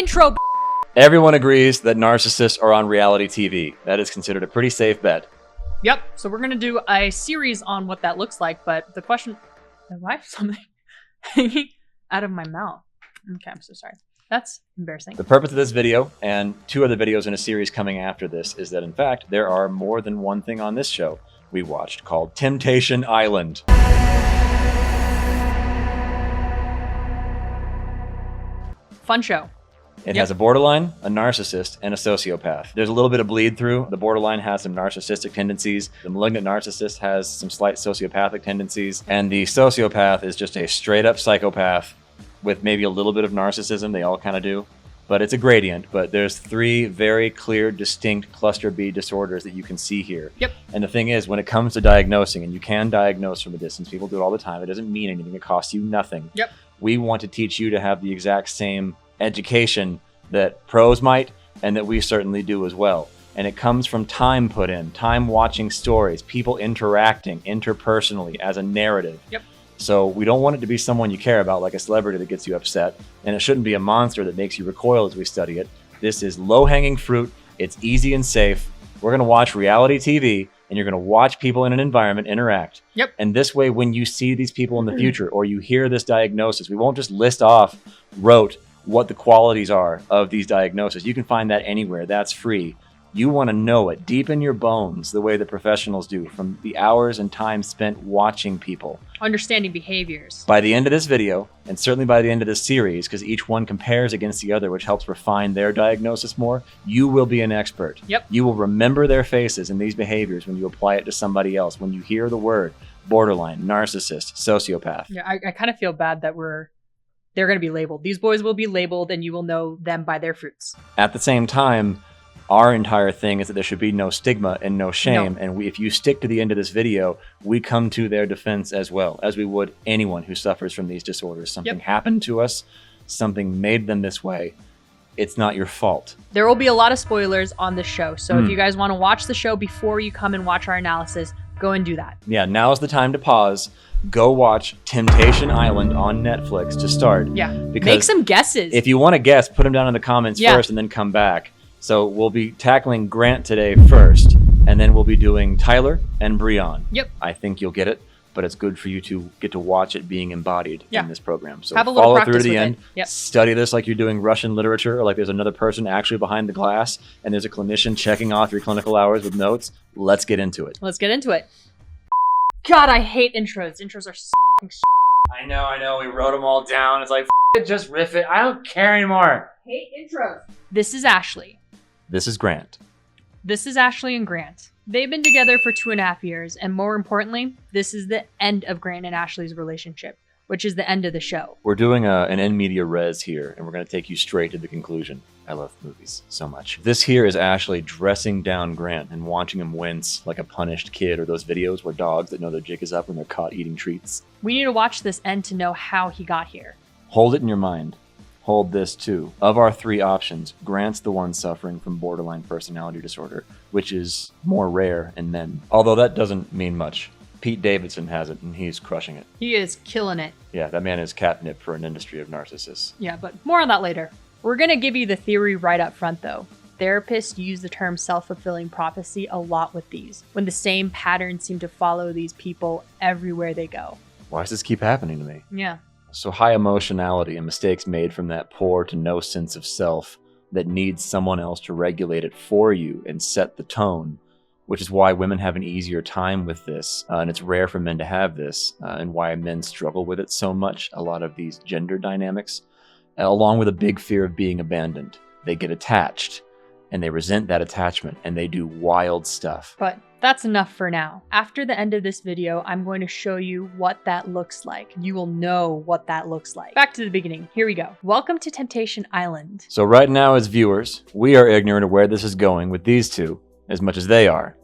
Intro. Everyone agrees that narcissists are on reality TV. That is considered a pretty safe bet. Yep. So we're going to do a series on what that looks like. But the question, I have something hanging out of my mouth. Okay, I'm so sorry. That's embarrassing. The purpose of this video and 2 other videos in a series coming after this is that, in fact, there are more than one thing on this show we watched called Temptation Island. Fun show. It has a borderline, a narcissist, and a sociopath. There's a little bit of bleed through. The borderline has some narcissistic tendencies. The malignant narcissist has some slight sociopathic tendencies. And the sociopath is just a straight up psychopath with maybe a little bit of narcissism. They all kind of do. But it's a gradient. But there's 3 very clear, distinct cluster B disorders that you can see here. Yep. And the thing is, when it comes to diagnosing, and you can diagnose from a distance, people do it all the time. It doesn't mean anything. It costs you nothing. Yep. We want to teach you to have the exact same education that pros might, and that we certainly do as well. And it comes from time put in, time watching stories, people interacting interpersonally as a narrative. Yep. So we don't want it to be someone you care about, like a celebrity that gets you upset, and it shouldn't be a monster that makes you recoil as we study it. This is low-hanging fruit. It's easy and safe. We're going to watch reality TV, and you're going to watch people in an environment interact. Yep. And this way, when you see these people in the future, or you hear this diagnosis, we won't just list off, what the qualities are of these diagnoses. You can find that anywhere. That's free. You want to know it deep in your bones the way the professionals do, from the hours and time spent watching people. Understanding behaviors. By the end of this video, and certainly by the end of this series, because each one compares against the other, which helps refine their diagnosis more, you will be an expert. Yep. You will remember their faces and these behaviors when you apply it to somebody else. When you hear the word borderline, narcissist, sociopath. Yeah, I kind of feel bad that they're going to be labeled. These boys will be labeled, and you will know them by their fruits. At the same time, our entire thing is that there should be no stigma and no shame. No. And if you stick to the end of this video, we come to their defense as well, as we would anyone who suffers from these disorders. Something happened to us. Something made them this way. It's not your fault. There will be a lot of spoilers on this show. So if you guys want to watch the show before you come and watch our analysis, go and do that. Yeah, now's the time to pause. Go watch Temptation Island on Netflix to start. Yeah, because make some guesses. If you want to guess, put them down in the comments first and then come back. So we'll be tackling Grant today first, and then we'll be doing Tyler and Breon. Yep. I think you'll get it, but it's good for you to get to watch it being embodied in this program. So have a little follow practice through to the with end. it. Yep. Study this like you're doing Russian literature, or like there's another person actually behind the glass, and there's a clinician checking off your clinical hours with notes. Let's get into it. Let's get into it. God, I hate intros. Intros are I know. We wrote them all down. It's like, it, just riff it. I don't care anymore. hate intros. This is Ashley. This is Grant. This is Ashley and Grant. They've been together for 2.5 years, and more importantly, this is the end of Grant and Ashley's relationship, which is the end of the show. We're doing an in media res here, and we're going to take you straight to the conclusion. I love movies so much. This here is Ashley dressing down Grant and watching him wince like a punished kid, or those videos where dogs that know their jig is up when they're caught eating treats. We need to watch this end to know how he got here. Hold it in your mind. Hold this too. Of our 3 options, Grant's the one suffering from borderline personality disorder, which is more rare in men. Although that doesn't mean much. Pete Davidson has it, and he's crushing it. He is killing it. Yeah, that man is catnip for an industry of narcissists. Yeah, but more on that later. We're going to give you the theory right up front, though. Therapists use the term self-fulfilling prophecy a lot with these, when the same patterns seem to follow these people everywhere they go. Why does this keep happening to me? Yeah. So high emotionality and mistakes made from that poor to no sense of self that needs someone else to regulate it for you and set the tone, which is why women have an easier time with this, and it's rare for men to have this, and why men struggle with it so much, a lot of these gender dynamics, along with a big fear of being abandoned. They get attached, and they resent that attachment, and they do wild stuff. But that's enough for now. After the end of this video, I'm going to show you what that looks like. You will know what that looks like. Back to the beginning. Here we go. Welcome to Temptation Island. So right now, as viewers, we are ignorant of where this is going with these two as much as they are,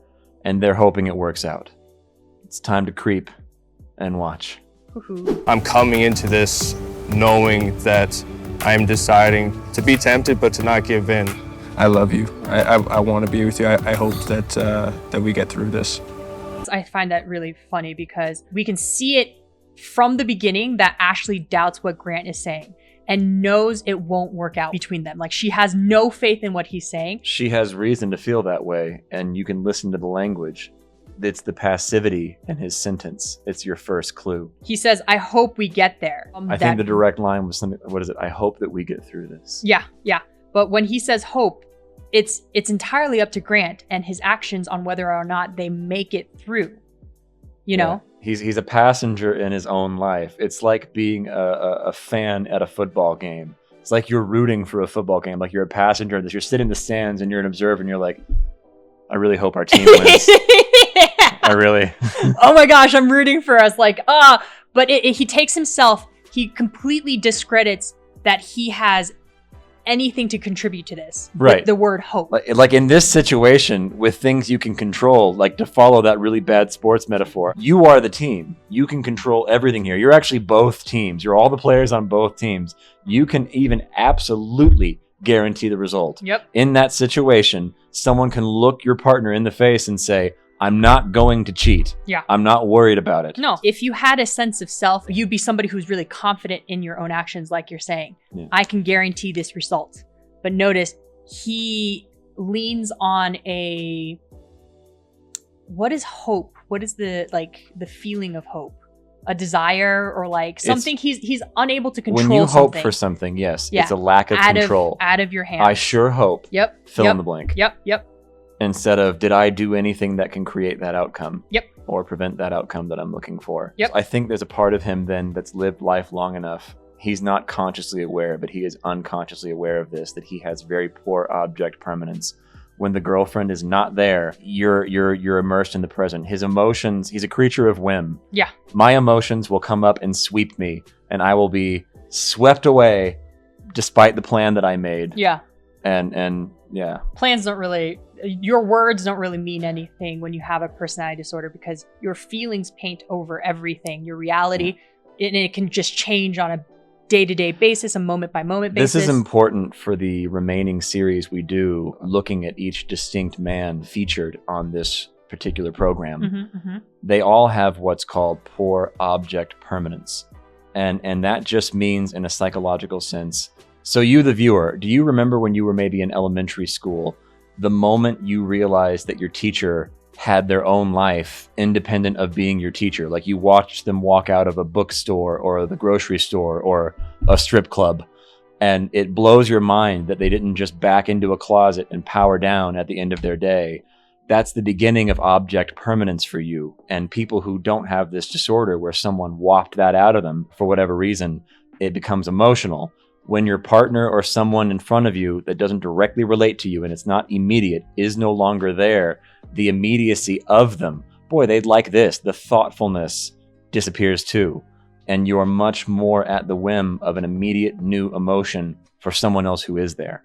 and they're hoping it works out. It's time to creep and watch. Woohoo. I'm coming into this knowing that I'm deciding to be tempted, but to not give in. I love you. I want to be with you. I hope that we get through this. I find that really funny because we can see it from the beginning that Ashley doubts what Grant is saying. and knows it won't work out between them. Like she has no faith in what he's saying. She has reason to feel that way, and you can listen to the language. It's the passivity in his sentence. It's your first clue. He says, I hope we get there. I think the direct line was something, what is it? I hope that we get through this. Yeah. But when he says hope, it's entirely up to Grant and his actions on whether or not they make it through. You know? He's a passenger in his own life. It's like being a fan at a football game. It's like you're rooting for a football game. Like you're a passenger. You're sitting in the stands and you're an observer and you're like, I really hope our team wins. I really. Oh my gosh, I'm rooting for us. Like, but he takes himself, he completely discredits that he has anything to contribute to this. Right. The word hope. Like in this situation with things you can control, like to follow that really bad sports metaphor, you are the team. You can control everything here. You're actually both teams. You're all the players on both teams. You can even absolutely guarantee the result. Yep. In that situation, someone can look your partner in the face and say, I'm not going to cheat. Yeah. I'm not worried about it. No. If you had a sense of self, you'd be somebody who's really confident in your own actions, like you're saying. Yeah. I can guarantee this result. But notice, he leans on what is hope? What is the feeling of hope? A desire or like something he's unable to control. When you something. Hope for something, yes. Yeah. It's a lack of control. Out of your hands. I sure hope. Yep. Fill in the blank. Yep. Instead of, did I do anything that can create that outcome? Yep. Or prevent that outcome that I'm looking for? Yep. So I think there's a part of him then that's lived life long enough. He's not consciously aware, but he is unconsciously aware of this, that he has very poor object permanence. When the girlfriend is not there, you're immersed in the present. His emotions, he's a creature of whim. Yeah. My emotions will come up and sweep me, and I will be swept away despite the plan that I made. Yeah. And yeah. Plans don't really, your words don't really mean anything when you have a personality disorder, because your feelings paint over everything. Your reality, and it can just change on a day-to-day basis, a moment-by-moment basis. This is important for the remaining series we do, looking at each distinct man featured on this particular program. They all have what's called poor object permanence. And that just means, in a psychological sense, so you, the viewer, do you remember when you were maybe in elementary school, the moment you realized that your teacher had their own life independent of being your teacher? Like you watched them walk out of a bookstore or the grocery store or a strip club, and it blows your mind that they didn't just back into a closet and power down at the end of their day. That's the beginning of object permanence for you. And people who don't have this disorder, where someone whopped that out of them for whatever reason, it becomes emotional. When your partner or someone in front of you that doesn't directly relate to you and it's not immediate is no longer there, the immediacy of them, boy, they'd like this. The thoughtfulness disappears too. And you're much more at the whim of an immediate new emotion for someone else who is there.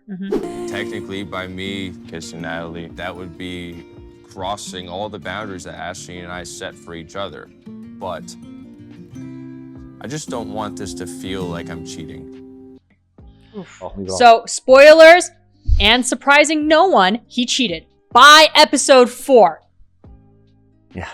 Technically, by me kissing Natalie, that would be crossing all the boundaries that Ashley and I set for each other. But I just don't want this to feel like I'm cheating. So, spoilers, and surprising no one, he cheated by episode 4. Yeah.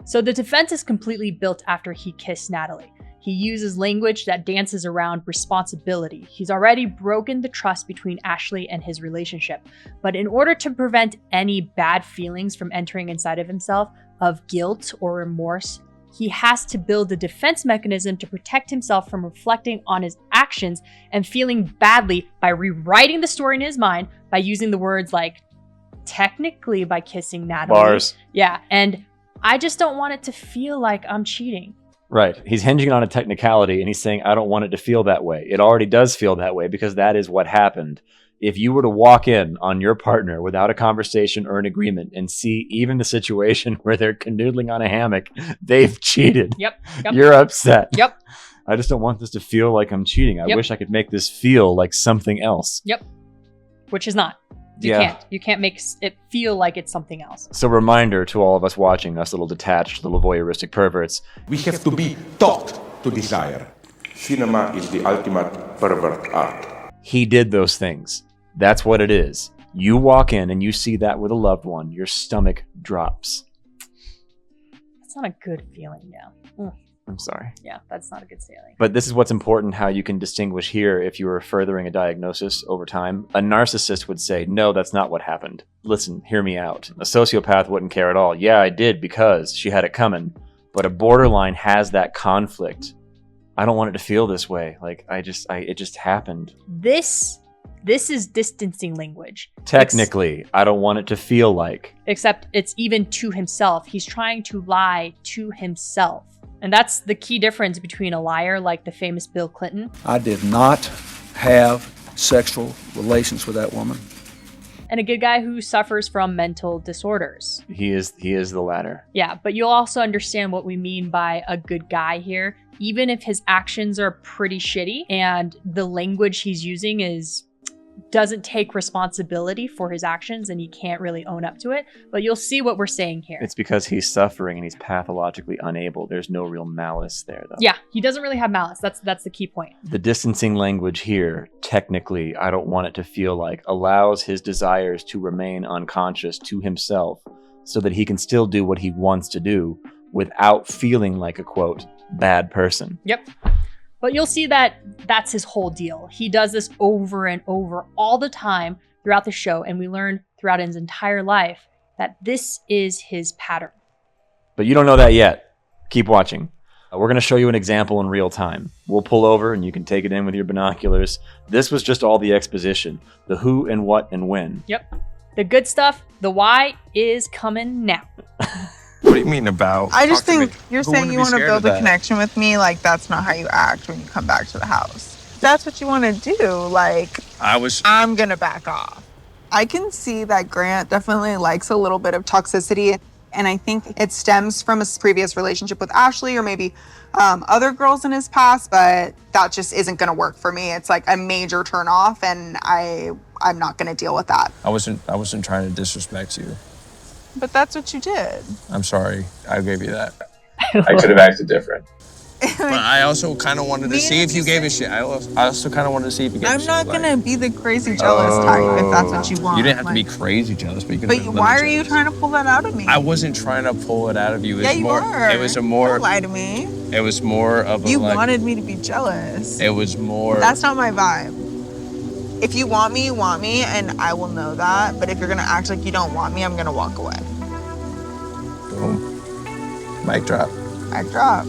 So the defense is completely built after he kissed Natalie. He uses language that dances around responsibility. He's already broken the trust between Ashley and his relationship. But in order to prevent any bad feelings from entering inside of himself of guilt or remorse, he has to build a defense mechanism to protect himself from reflecting on his actions and feeling badly by rewriting the story in his mind by using the words like, technically by kissing Natalie. Bars. Yeah, and I just don't want it to feel like I'm cheating. Right. He's hinging on a technicality and he's saying, I don't want it to feel that way. It already does feel that way because that is what happened. If you were to walk in on your partner without a conversation or an agreement and see even the situation where they're canoodling on a hammock, they've cheated. Yep. You're upset. Yep. I just don't want this to feel like I'm cheating. I wish I could make this feel like something else. Yep. Which is not. You can't make it feel like it's something else. So reminder to all of us watching, us little detached, little voyeuristic perverts. We have to be taught to desire. Cinema is the ultimate pervert art. He did those things. That's what it is. You walk in and you see that with a loved one, your stomach drops. That's not a good feeling now. I'm sorry. Yeah, that's not a good sailing. But this is what's important, how you can distinguish here if you were furthering a diagnosis over time. A narcissist would say, no, that's not what happened. Listen, hear me out. A sociopath wouldn't care at all. Yeah, I did because she had it coming. But a borderline has that conflict. I don't want it to feel this way. Like, it just happened. This is distancing language. Technically, I don't want it to feel like. Except it's even to himself. He's trying to lie to himself. And that's the key difference between a liar like the famous Bill Clinton. I did not have sexual relations with that woman. And a good guy who suffers from mental disorders. He is the latter. Yeah, but you'll also understand what we mean by a good guy here. Even if his actions are pretty shitty and the language he's using doesn't take responsibility for his actions and he can't really own up to it, but you'll see what we're saying here. It's because he's suffering and he's pathologically unable. There's no real malice there, though. Yeah, he doesn't really have malice. That's the key point. The distancing language here, technically, I don't want it to feel like, allows his desires to remain unconscious to himself so that he can still do what he wants to do without feeling like a, quote, bad person. Yep. But you'll see that that's his whole deal. He does this over and over all the time throughout the show, and we learn throughout his entire life that this is his pattern. But you don't know that yet. Keep watching. We're going to show you an example in real time. We'll pull over and you can take it in with your binoculars. This was just all the exposition, the who and what and when. Yep. The good stuff, the why, is coming now. What do you mean about? I just think you're Who saying wouldn't you be want to scared build of a that? connection with me. Like, that's not how you act when you come back to the house. If that's what you want to do, like, I'm going to back off. I can see that Grant definitely likes a little bit of toxicity. And I think it stems from his previous relationship with Ashley or maybe other girls in his past. But that just isn't going to work for me. It's like a major turnoff. And I'm not going to deal with that. I wasn't trying to disrespect you. But that's what you did. I'm sorry. I gave you that. I could have acted different. But I also kind of wanted to see if you gave a shit. I also kind of wanted to see if you gave a I'm shit. not going to be the crazy jealous type if that's what you want. You didn't have to be Like, crazy jealous, but you could. But why are you trying to pull that out of me? I wasn't trying to pull it out of you. Yeah, you are. It was a more. Don't lie to me. It was more of a. You like, wanted me to be jealous. It was more. That's not my vibe. If you want me, you want me, and I will know that. But if you're gonna act like you don't want me, I'm gonna walk away. Boom. Mic drop. I drop.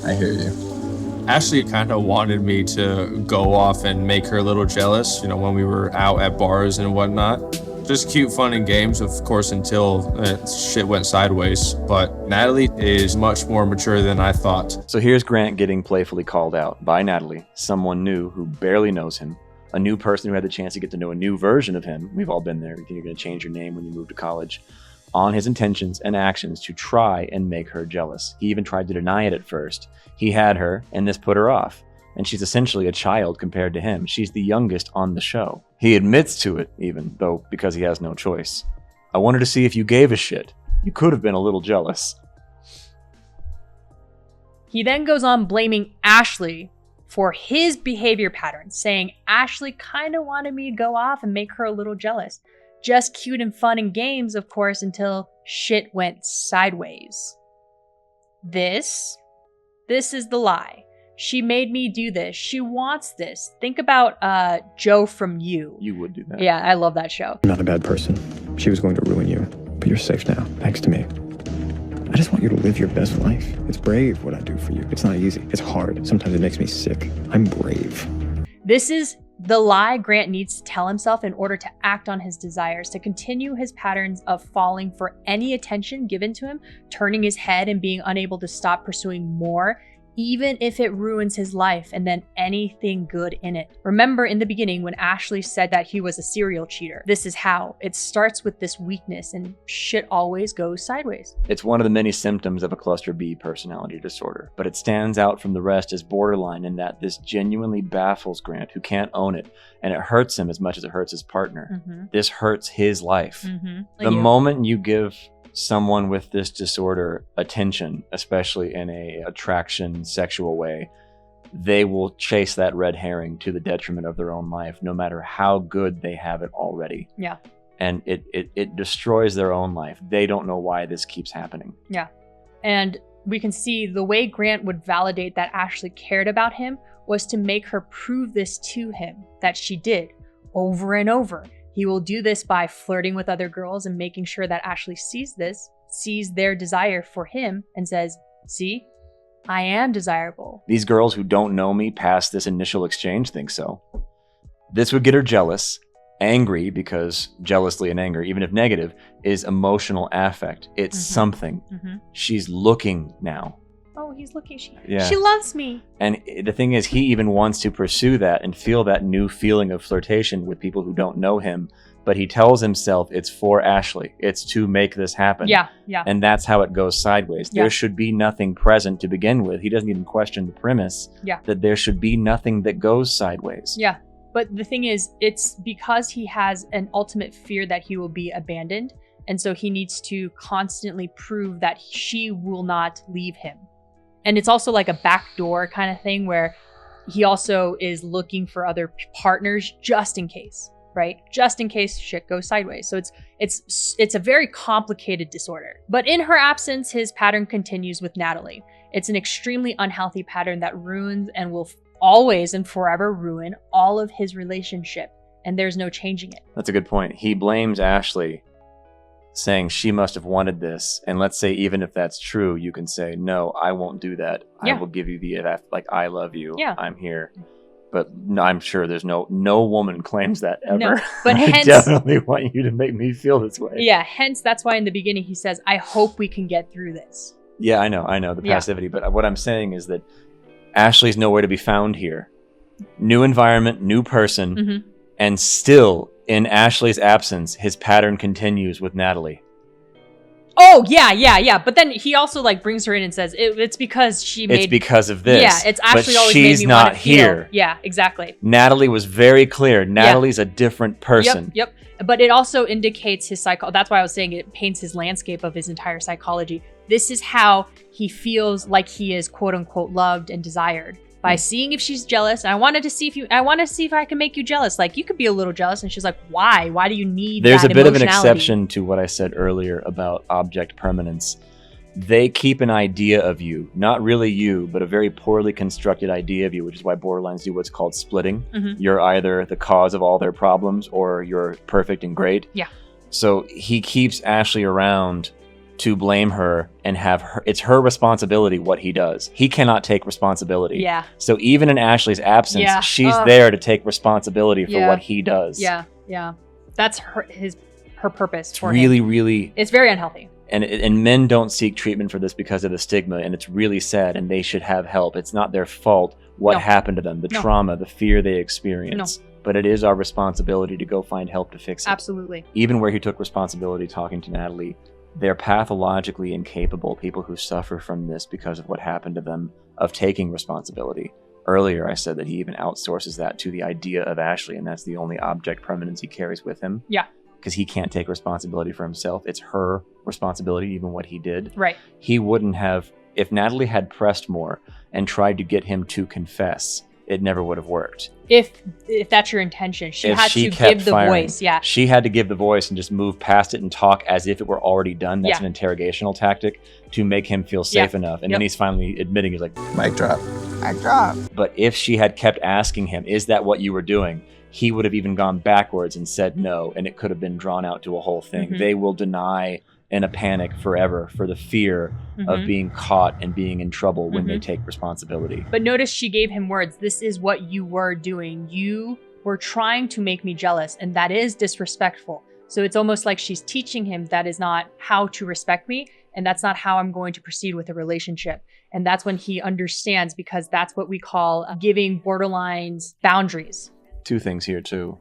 I hear you. Ashley kind of wanted me to go off and make her a little jealous, when we were out at bars and whatnot. Just cute fun and games, of course, until shit went sideways. But Natalie is much more mature than I thought. So here's Grant getting playfully called out by Natalie, someone new who barely knows him, a new person who had the chance to get to know a new version of him. We've all been there. You think you're going to change your name when you move to college. On his intentions and actions to try and make her jealous. He even tried to deny it at first. He had her, and this put her off. And she's essentially a child compared to him. She's the youngest on the show. He admits to it, even, though because he has no choice. I wanted to see if you gave a shit. You could have been a little jealous. He then goes on blaming Ashley for his behavior patterns, saying Ashley kind of wanted me to go off and make her a little jealous. Just cute and fun and games, of course, until shit went sideways. This is the lie. She made me do this. She wants this. Think about Joe from You. You would do that. Yeah, I love that show. I'm not a bad person. She was going to ruin you, but you're safe now, thanks to me. I just want you to live your best life. It's brave what I do for you. It's not easy. It's hard. Sometimes it makes me sick. I'm brave. This is the lie Grant needs to tell himself in order to act on his desires, to continue his patterns of falling for any attention given to him, turning his head and being unable to stop pursuing more, even if it ruins his life and then anything good in it. Remember in the beginning when Ashley said that he was a serial cheater. This is how. It starts with this weakness and shit always goes sideways. It's one of the many symptoms of a cluster B personality disorder, but it stands out from the rest as borderline in that this genuinely baffles Grant, who can't own it, and it hurts him as much as it hurts his partner. Mm-hmm. This hurts his life. Mm-hmm. The moment you give someone with this disorder attention, especially in a attraction sexual way, they will chase that red herring to the detriment of their own life, no matter how good they have it already. Yeah. And it destroys their own life. They don't know why this keeps happening. Yeah. And we can see the way Grant would validate that Ashley cared about him was to make her prove this to him, that she did, over and over. He will do this by flirting with other girls and making sure that Ashley sees this, sees their desire for him, and says, see, I am desirable. These girls who don't know me past this initial exchange think so. This would get her jealous, angry, because jealousy and anger, even if negative, is emotional affect. It's something. She's looking now. Oh, he's looking. She Yeah. loves me. And the thing is, he even wants to pursue that and feel that new feeling of flirtation with people who don't know him. But he tells himself it's for Ashley. It's to make this happen. Yeah, yeah. And that's how it goes sideways. Yeah. There should be nothing present to begin with. He doesn't even question the premise that there should be nothing that goes sideways. Yeah. But the thing is, it's because he has an ultimate fear that he will be abandoned. And so he needs to constantly prove that she will not leave him. And it's also like a backdoor kind of thing where he also is looking for other partners just in case, right? Just in case shit goes sideways. So it's a very complicated disorder. But in her absence, his pattern continues with Natalie. It's an extremely unhealthy pattern that ruins and will always and forever ruin all of his relationship. And there's no changing it. That's a good point. He blames Ashley, saying she must have wanted this. And let's say, even if that's true, you can say, no, I won't do that. Yeah. I will give you like, I love you. Yeah. I'm here. But no, I'm sure there's no woman claims that ever. No, but I hence, definitely want you to make me feel this way. Yeah, hence that's why in the beginning he says, I hope we can get through this. Yeah, I know the passivity. But what I'm saying is that Ashley's nowhere to be found here. New environment, new person, and still in Ashley's absence, his pattern continues with Natalie. Oh, yeah. But then he also like brings her in and says, it's because she made... It's because of this. Yeah, it's actually always made me want to feel. Here. Yeah, exactly. Natalie was very clear. Natalie's a different person. Yep. But it also indicates his that's why I was saying it paints his landscape of his entire psychology. This is how he feels like he is quote unquote loved and desired. By seeing if she's jealous. And I want to see if I can make you jealous. Like, you could be a little jealous. And she's like, why? Why do you need There's that a bit of an emotionality? exception to what I said earlier about object permanence. They keep an idea of you, not really you, but a very poorly constructed idea of you, which is why borderlines do what's called splitting. You're either the cause of all their problems or you're perfect and great. Yeah. So he keeps Ashley around to blame her and have her, it's her responsibility what he does. He cannot take responsibility. Yeah. So even in Ashley's absence, she's there to take responsibility for what he does. Yeah. That's her purpose for really, him. really... It's very unhealthy. And men don't seek treatment for this because of the stigma, and it's really sad, and they should have help. It's not their fault what happened to them, the trauma, the fear they experience. But it is our responsibility to go find help to fix it. Absolutely. Even where he took responsibility talking to Natalie, they're pathologically incapable, people who suffer from this because of what happened to them, of taking responsibility. Earlier, I said that he even outsources that to the idea of Ashley, and that's the only object permanence he carries with him. Yeah. Because he can't take responsibility for himself. It's her responsibility, even what he did. Right. He wouldn't have, if Natalie had pressed more and tried to get him to confess, it never would have worked. If that's your intention, she had to give the voice. Yeah. She had to give the voice and just move past it and talk as if it were already done. That's an interrogational tactic to make him feel safe enough. And then he's finally admitting, he's like, Mic drop. Mic drop. But if she had kept asking him, is that what you were doing? He would have even gone backwards and said no, and it could have been drawn out to a whole thing. They will deny in a panic forever for the fear of being caught and being in trouble when they take responsibility. But notice she gave him words. This is what you were doing. You were trying to make me jealous, and that is disrespectful. So it's almost like she's teaching him that is not how to respect me, and that's not how I'm going to proceed with a relationship. And that's when he understands, because that's what we call giving borderlines boundaries. Two things here too.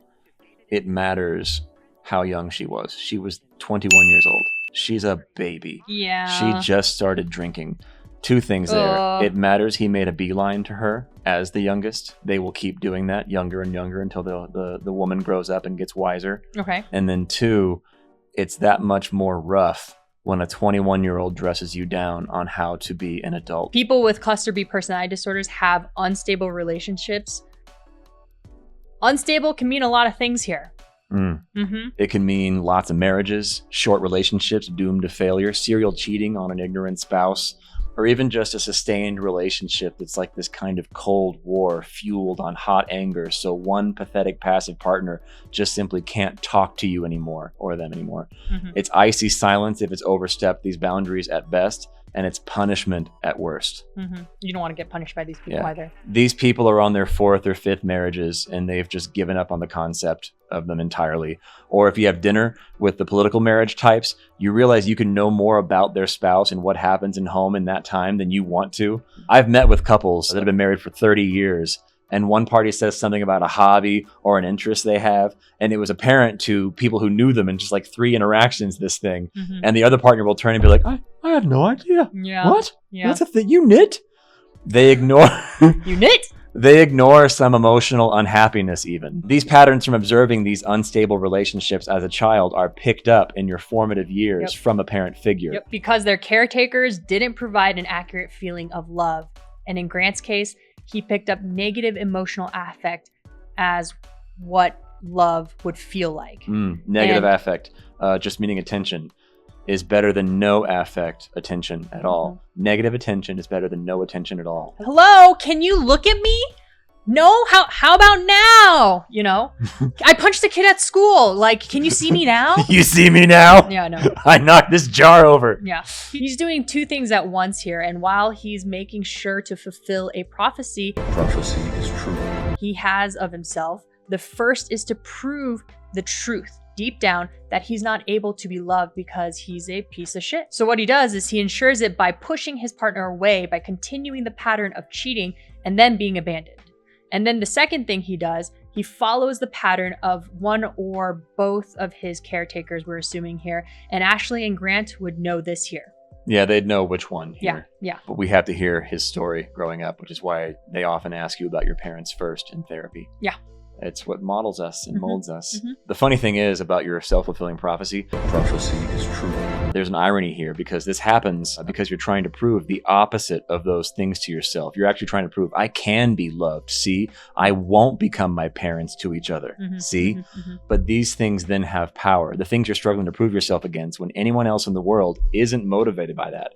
It matters how young she was. She was 21 years old. She's a baby. Yeah. She just started drinking. Two things there. It matters he made a beeline to her as the youngest. They will keep doing that, younger and younger, until the woman grows up and gets wiser. Okay. And then two, it's that much more rough when a 21-year-old dresses you down on how to be an adult. People with cluster B personality disorders have unstable relationships. Unstable can mean a lot of things here. It can mean lots of marriages, short relationships doomed to failure, serial cheating on an ignorant spouse, or even just a sustained relationship that's like this kind of cold war fueled on hot anger, so one pathetic passive partner just simply can't talk to you anymore or them anymore. It's icy silence if it's overstepped these boundaries at best, and it's punishment at worst. You don't want to get punished by these people either. These people are on their 4th or 5th marriages, and they've just given up on the concept of them entirely. Or if you have dinner with the political marriage types, you realize you can know more about their spouse and what happens in home in that time than you want to. I've met with couples that have been married for 30 years, and one party says something about a hobby or an interest they have, and it was apparent to people who knew them in just like 3 interactions, this thing. And the other partner will turn and be like, I had no idea. What? That's a thing. You knit? They ignore... You knit? They ignore some emotional unhappiness even. These patterns from observing these unstable relationships as a child are picked up in your formative years from a parent figure. Because their caretakers didn't provide an accurate feeling of love. And in Grant's case, he picked up negative emotional affect as what love would feel like. Negative affect, just meaning attention, is better than no affect attention at all. Negative attention is better than no attention at all. Hello, can you look at me? No? How about now? You know? I punched a kid at school. Like, can you see me now? You see me now? Yeah, no. I knocked this jar over. Yeah. He's doing 2 things at once here, and while he's making sure to fulfill a prophecy is true. he has of himself, the first is to prove the truth deep down that he's not able to be loved because he's a piece of shit. So what he does is he ensures it by pushing his partner away, by continuing the pattern of cheating and then being abandoned. And then the second thing he does, he follows the pattern of one or both of his caretakers, we're assuming here, and Ashley and Grant would know this here. Yeah, they'd know which one here. Yeah. But we have to hear his story growing up, which is why they often ask you about your parents first in therapy. Yeah. It's what models us and molds us. The funny thing is about your self-fulfilling prophecy is true. There's an irony here because this happens because you're trying to prove the opposite of those things to yourself. You're actually trying to prove, I can be loved. See, I won't become my parents to each other. See? But these things then have power. The things you're struggling to prove yourself against when anyone else in the world isn't motivated by that,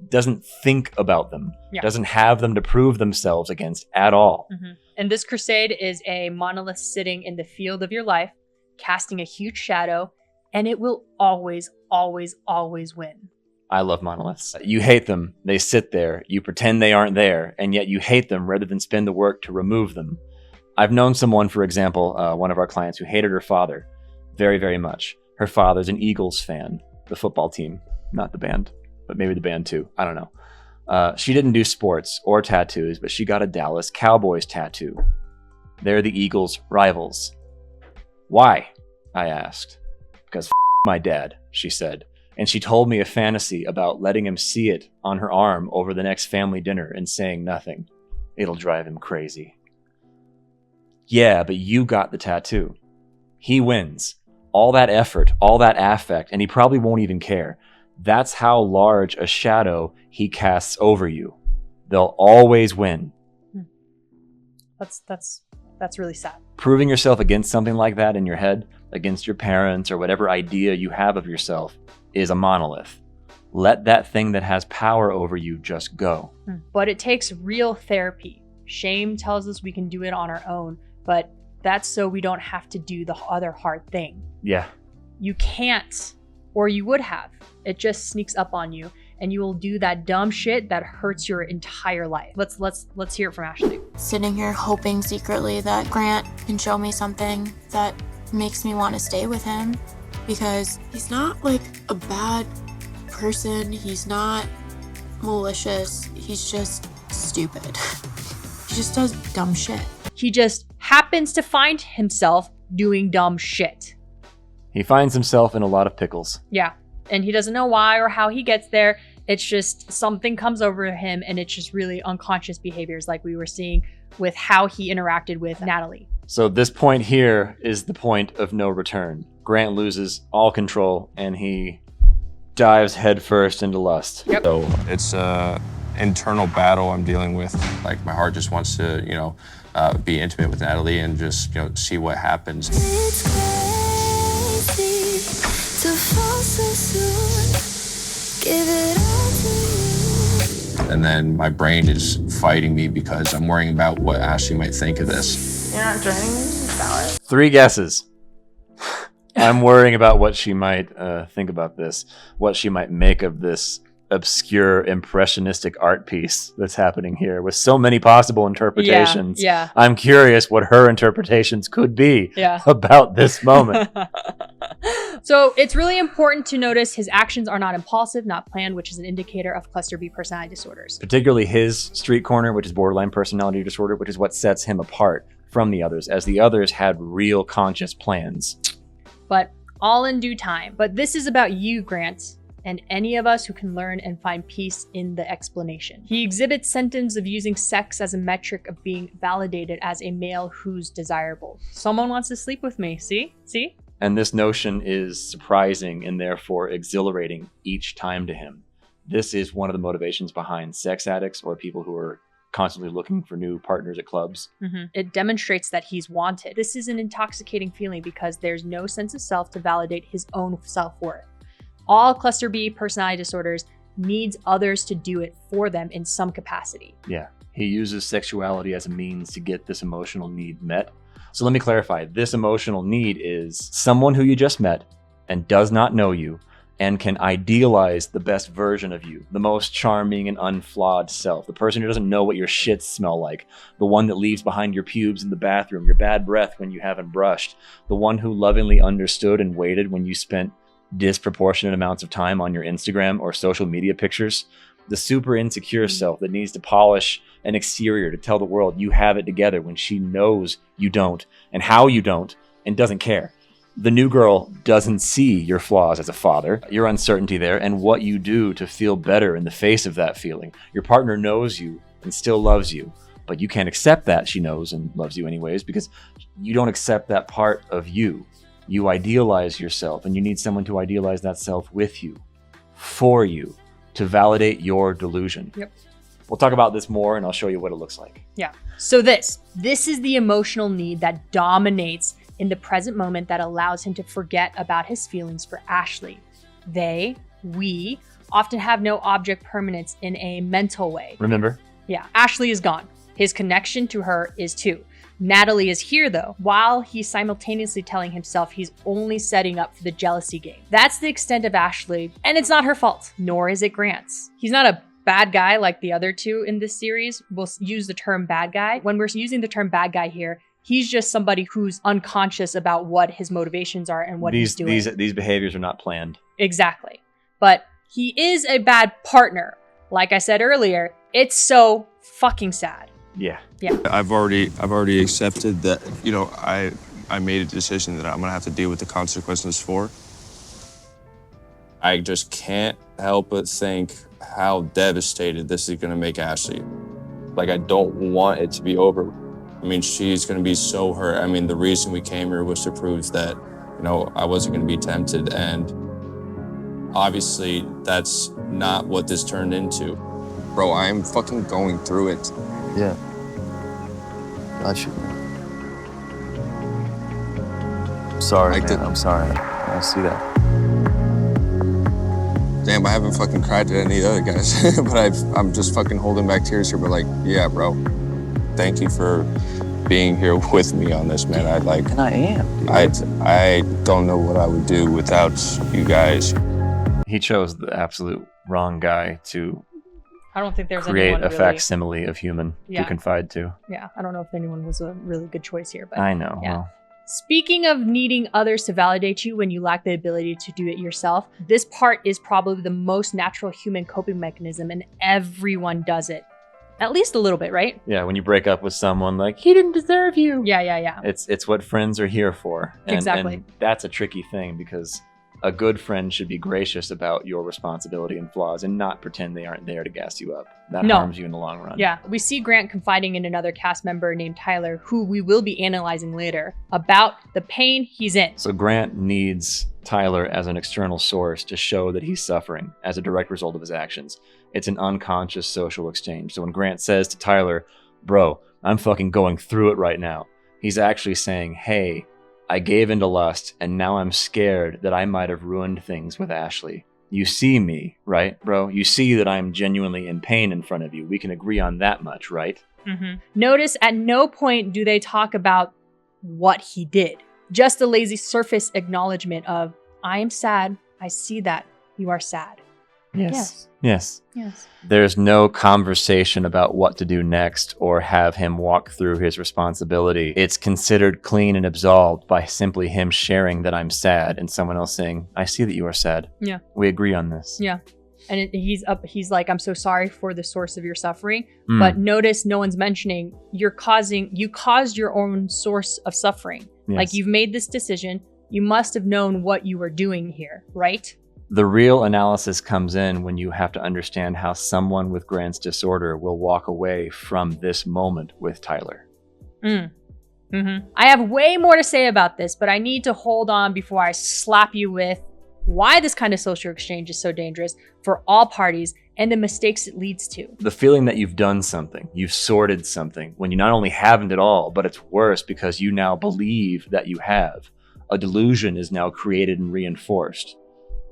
doesn't think about them, doesn't have them to prove themselves against at all. And this crusade is a monolith sitting in the field of your life, casting a huge shadow, and it will always, always, always win. I love monoliths. You hate them. They sit there. You pretend they aren't there, and yet you hate them rather than spend the work to remove them. I've known someone, for example, one of our clients who hated her father very, very much. Her father's an Eagles fan, the football team, not the band, but maybe the band too. I don't know. She didn't do sports or tattoos, but she got a Dallas Cowboys tattoo. They're the Eagles' rivals. Why? I asked. Because my dad, she said. And she told me a fantasy about letting him see it on her arm over the next family dinner and saying nothing. It'll drive him crazy. Yeah, but you got the tattoo. He wins. All that effort, all that affect, and he probably won't even care. That's how large a shadow he casts over you. They'll always win. That's really sad. Proving yourself against something like that in your head, against your parents or whatever idea you have of yourself, is a monolith. Let that thing that has power over you just go. But it takes real therapy. Shame tells us we can do it on our own, but that's so we don't have to do the other hard thing. Yeah. You can't, or you would have. It just sneaks up on you, and you will do that dumb shit that hurts your entire life. Let's hear it from Ashley. Sitting here hoping secretly that Grant can show me something that makes me want to stay with him, because he's not like a bad person. He's not malicious. He's just stupid. He just does dumb shit. He just happens to find himself doing dumb shit. He finds himself in a lot of pickles. Yeah. And he doesn't know why or how he gets there. It's just something comes over him, and it's just really unconscious behaviors like we were seeing with how he interacted with Natalie. So this point here is the point of no return. Grant loses all control, and he dives headfirst into lust. Yep. So it's an internal battle I'm dealing with. Like, my heart just wants to, be intimate with Natalie and just, see what happens. It's crazy to fall so soon. Give it all to you. And then my brain is fighting me because I'm worrying about what Ashley might think of this. You're not joining me? Valid. 3 guesses. I'm worrying about what she might think about this, what she might make of this obscure impressionistic art piece that's happening here with so many possible interpretations. Yeah. I'm curious what her interpretations could be Yeah. about this moment. So it's really important to notice his actions are not impulsive, not planned, which is an indicator of cluster B personality disorders. Particularly his street corner, which is borderline personality disorder, which is what sets him apart from the others, as the others had real conscious plans. But all in due time. But this is about you, Grant, and any of us who can learn and find peace in the explanation. He exhibits symptoms of using sex as a metric of being validated as a male who's desirable. Someone wants to sleep with me, see? And this notion is surprising and therefore exhilarating each time to him. This is one of the motivations behind sex addicts or people who are constantly looking for new partners at clubs. It demonstrates that he's wanted. This is an intoxicating feeling because there's no sense of self to validate his own self-worth. All cluster B personality disorders needs others to do it for them in some capacity. Yeah, he uses sexuality as a means to get this emotional need met. So let me clarify. This emotional need is someone who you just met and does not know you and can idealize the best version of you, the most charming and unflawed self, the person who doesn't know what your shits smell like, the one that leaves behind your pubes in the bathroom, your bad breath when you haven't brushed, the one who lovingly understood and waited when you spent disproportionate amounts of time on your Instagram or social media pictures, the super insecure self that needs to polish an exterior to tell the world you have it together when she knows you don't and how you don't and doesn't care. The new girl doesn't see your flaws as a father, your uncertainty there, and what you do to feel better in the face of that feeling. Your partner knows you and still loves you, but you can't accept that she knows and loves you anyways because you don't accept that part of you. You idealize yourself, and you need someone to idealize that self with you, for you, to validate your delusion. Yep. We'll talk about this more, and I'll show you what it looks like. Yeah. So this is the emotional need that dominates in the present moment that allows him to forget about his feelings for Ashley. We often have no object permanence in a mental way. Remember? Yeah. Ashley is gone. His connection to her is too. Natalie is here though, while he's simultaneously telling himself he's only setting up for the jealousy game. That's the extent of Ashley, and it's not her fault, nor is it Grant's. He's not a bad guy like the other two in this series. We'll use the term bad guy. When we're using the term bad guy here, he's just somebody who's unconscious about what his motivations are and what he's doing. These behaviors are not planned. Exactly. But he is a bad partner. Like I said earlier, it's so fucking sad. Yeah. I've already accepted that, I made a decision that I'm gonna have to deal with the consequences for. I just can't help but think how devastated this is gonna make Ashley. Like, I don't want it to be over. I mean, she's gonna be so hurt. I mean, the reason we came here was to prove that, I wasn't gonna be tempted. And obviously that's not what this turned into. Bro, I'm fucking going through it. Yeah. Got you. I'm sorry, man. I'm sorry. I see that. Damn, I haven't fucking cried to any other guys, but I'm just fucking holding back tears here. But yeah, bro, thank you for being here with me on this, man. And I am, dude. I don't know what I would do without you guys. He chose the absolute wrong guy to I don't think there's create anyone a really... facsimile of human to confide to. Yeah, I don't know if anyone was a really good choice here, but I know. Yeah. Well, speaking of needing others to validate you when you lack the ability to do it yourself, this part is probably the most natural human coping mechanism, and everyone does it. At least a little bit, right? yeah, when you break up with someone, like, he didn't deserve you. Yeah. It's what friends are here for. Exactly. And that's a tricky thing because a good friend should be gracious about your responsibility and flaws and not pretend they aren't there to gas you up. That harms you in the long run. Yeah. We see Grant confiding in another cast member named Tyler, who we will be analyzing later, about the pain he's in. So Grant needs Tyler as an external source to show that he's suffering as a direct result of his actions. It's an unconscious social exchange. So when Grant says to Tyler, bro, I'm fucking going through it right now, he's actually saying, hey, I gave into lust and now I'm scared that I might have ruined things with Ashley. You see me, right, bro? You see that I'm genuinely in pain in front of you. We can agree on that much, right? Mm-hmm. Notice at no point do they talk about what he did. Just a lazy surface acknowledgement of, I am sad. I see that. You are sad. Yes. There's no conversation about what to do next or have him walk through his responsibility. It's considered clean and absolved by simply him sharing that I'm sad and someone else saying, I see that you are sad. Yeah. We agree on this. Yeah. And he's like, I'm so sorry for the source of your suffering. But notice no one's mentioning you caused your own source of suffering. Yes. Like you've made this decision. You must have known what you were doing here, right? The real analysis comes in when you have to understand how someone with Grant's disorder will walk away from this moment with Tyler. I have way more to say about this, but I need to hold on before I slap you with why this kind of social exchange is so dangerous for all parties and the mistakes it leads to. The feeling that you've done something, you've sorted something, when you not only haven't at all, but it's worse because you now believe that you have. A delusion is now created and reinforced.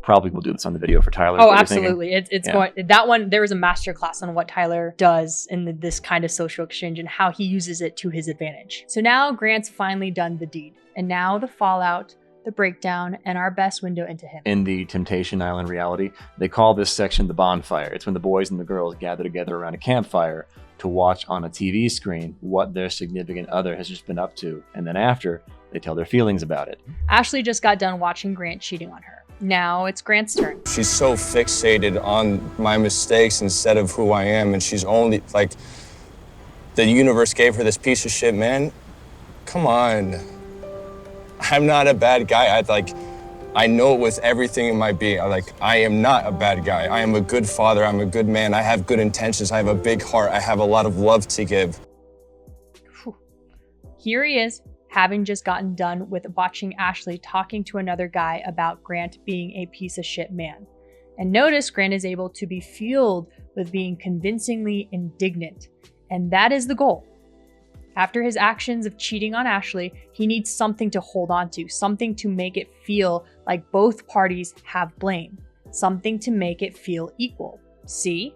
Probably we'll do this on the video for Tyler. Oh, absolutely. It's going, that one, there was a masterclass on what Tyler does in this kind of social exchange and how he uses it to his advantage. So now Grant's finally done the deed. And now the fallout, the breakdown, and our best window into him. In the Temptation Island reality, they call this section the bonfire. It's when the boys and the girls gather together around a campfire to watch on a TV screen what their significant other has just been up to. And then after, they tell their feelings about it. Ashley just got done watching Grant cheating on her. Now it's Grant's turn. She's so fixated on my mistakes instead of who I am, and she's only, like, the universe gave her this piece of shit, man. Come on. I'm not a bad guy. I know it with everything in my being. I am not a bad guy. I am a good father. I'm a good man. I have good intentions. I have a big heart. I have a lot of love to give. Here he is, having just gotten done with watching Ashley talking to another guy about Grant being a piece of shit man. And notice Grant is able to be fueled with being convincingly indignant. And that is the goal. After his actions of cheating on Ashley, he needs something to hold on to, something to make it feel like both parties have blame, something to make it feel equal. See?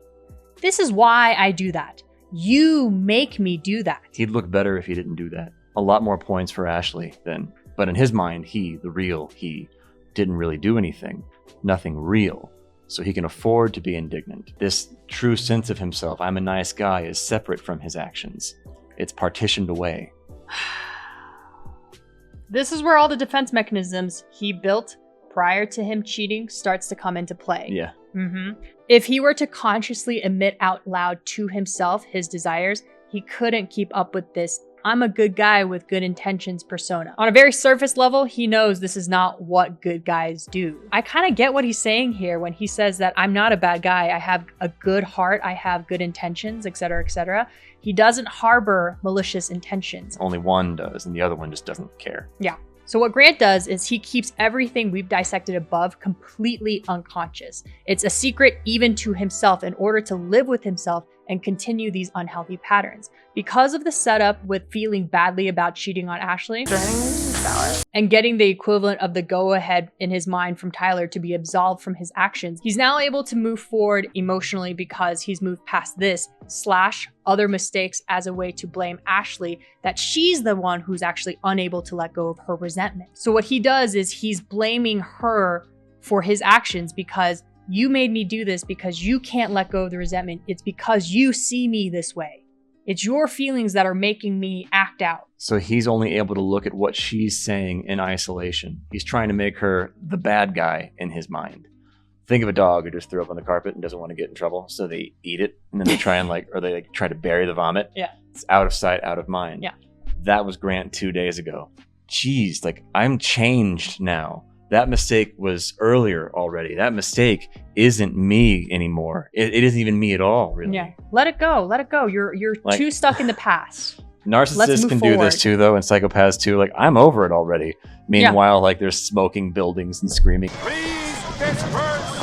This is why I do that. You make me do that. He'd look better if he didn't do that. A lot more points for Ashley then. But in his mind, he, the real he, didn't really do anything. Nothing real. So he can afford to be indignant. This true sense of himself, I'm a nice guy, is separate from his actions. It's partitioned away. This is where all the defense mechanisms he built prior to him cheating starts to come into play. Yeah. If he were to consciously admit out loud to himself his desires, he couldn't keep up with this I'm a good guy with good intentions persona. On a very surface level, he knows this is not what good guys do. I kind of get what he's saying here when he says that I'm not a bad guy. I have a good heart. I have good intentions, etc., etc. He doesn't harbor malicious intentions. Only one does, and the other one just doesn't care. Yeah. So what Grant does is he keeps everything we've dissected above completely unconscious. It's a secret even to himself in order to live with himself and continue these unhealthy patterns. Because of the setup with feeling badly about cheating on Ashley and getting the equivalent of the go-ahead in his mind from Tyler to be absolved from his actions, he's now able to move forward emotionally because he's moved past this / other mistakes as a way to blame Ashley that she's the one who's actually unable to let go of her resentment. So what he does is he's blaming her for his actions because you made me do this because you can't let go of the resentment. It's because you see me this way. It's your feelings that are making me act out. So he's only able to look at what she's saying in isolation. He's trying to make her the bad guy in his mind. Think of a dog who just threw up on the carpet and doesn't want to get in trouble, so they eat it, and then they try and try to bury the vomit. Yeah. It's out of sight, out of mind. Yeah. That was Grant 2 days ago. Jeez, I'm changed now. That mistake was earlier already. That mistake isn't me anymore. It isn't even me at all, really. Yeah. Let it go. Let it go. You're too stuck in the past. Narcissists can do this too, though, and psychopaths too. I'm over it already. Meanwhile, there's smoking buildings and screaming. Please disperse.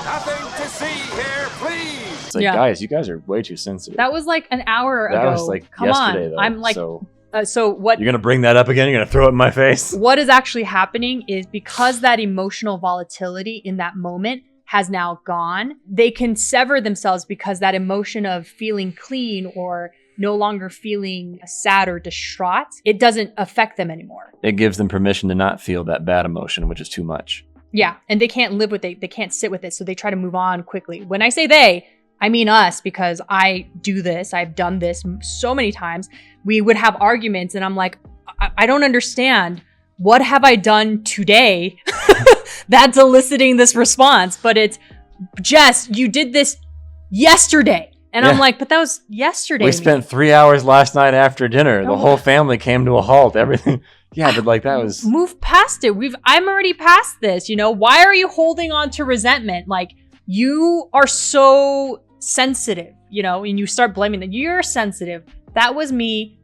Nothing to see here, please. It's guys, you guys are way too sensitive. That was an hour ago. That was Come yesterday, on. though. I'm so So what You're going to bring that up again? You're going to throw it in my face? What is actually happening is because that emotional volatility in that moment has now gone, they can sever themselves because that emotion of feeling clean or no longer feeling sad or distraught, it doesn't affect them anymore. It gives them permission to not feel that bad emotion, which is too much. Yeah, and they can't live with it. They can't sit with it, so they try to move on quickly. When I say they, I mean us, because I do this. I've done this so many times. We would have arguments, and I'm like, I don't understand. What have I done today that's eliciting this response? But it's, Jess, you did this yesterday. And I'm like, but that was yesterday. We spent 3 hours last night after dinner. The whole family came to a halt. Everything. Yeah, but like that was... Move past it. I'm already past this, you know? Why are you holding on to resentment? Like, you are so sensitive, you know? And you start blaming that you're sensitive. That was me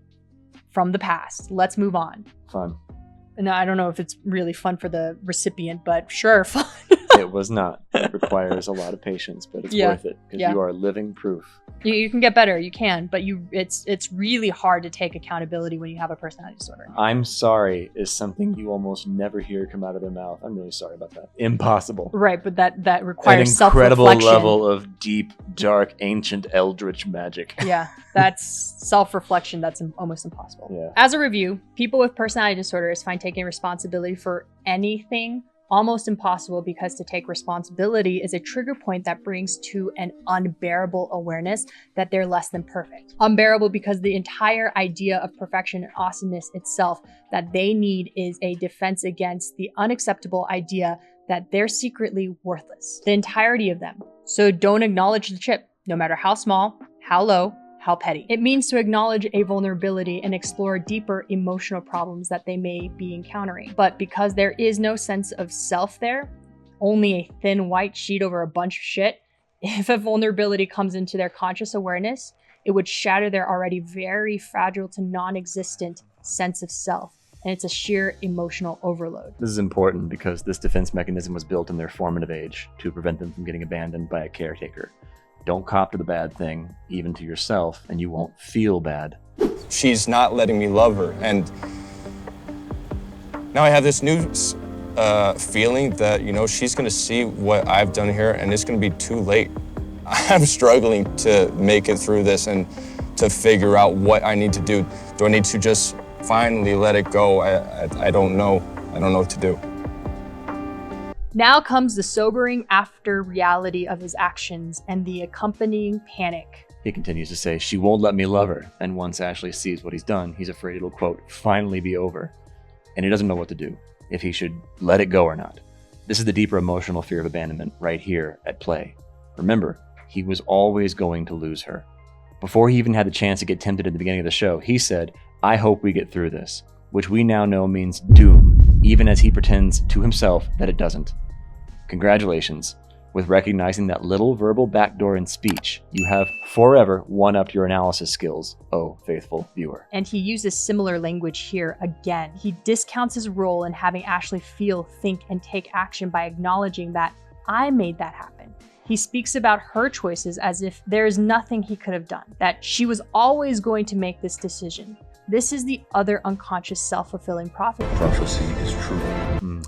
from the past. Let's move on. Fun. And I don't know if it's really fun for the recipient, but sure, fun. It was not. It requires a lot of patience, but it's worth it because you are living proof. You can get better. You can, but it's really hard to take accountability when you have a personality disorder. I'm sorry is something you almost never hear come out of their mouth. I'm really sorry about that. Impossible. Right, but that requires an incredible self-reflection. level of deep, dark, ancient, eldritch magic. Yeah, that's self-reflection. That's almost impossible. Yeah. As a review, people with personality disorders find taking responsibility for anything almost impossible because to take responsibility is a trigger point that brings to an unbearable awareness that they're less than perfect. Unbearable because the entire idea of perfection and awesomeness itself that they need is a defense against the unacceptable idea that they're secretly worthless. The entirety of them. So don't acknowledge the chip, no matter how small, how low, how petty. It means to acknowledge a vulnerability and explore deeper emotional problems that they may be encountering. But because there is no sense of self there, only a thin white sheet over a bunch of shit, if a vulnerability comes into their conscious awareness, it would shatter their already very fragile to non-existent sense of self. And it's a sheer emotional overload. This is important because this defense mechanism was built in their formative age to prevent them from getting abandoned by a caretaker. Don't cop to the bad thing, even to yourself, and you won't feel bad. She's not letting me love her. And now I have this new feeling that, you know, she's gonna see what I've done here and it's gonna be too late. I'm struggling to make it through this and to figure out what I need to do. Do I need to just finally let it go? I don't know. I don't know what to do. Now comes the sobering after reality of his actions and the accompanying panic. He continues to say, she won't let me love her. And once Ashley sees what he's done, he's afraid it'll, quote, finally be over. And he doesn't know what to do, if he should let it go or not. This is the deeper emotional fear of abandonment right here at play. Remember, he was always going to lose her. Before he even had the chance to get tempted at the beginning of the show, he said, I hope we get through this, which we now know means doom, even as he pretends to himself that it doesn't. Congratulations. With recognizing that little verbal backdoor in speech, you have forever one-upped your analysis skills, oh faithful viewer. And he uses similar language here again. He discounts his role in having Ashley feel, think, and take action by acknowledging that I made that happen. He speaks about her choices as if there is nothing he could have done, that she was always going to make this decision. This is the other unconscious self-fulfilling prophecy. Prophecy is true.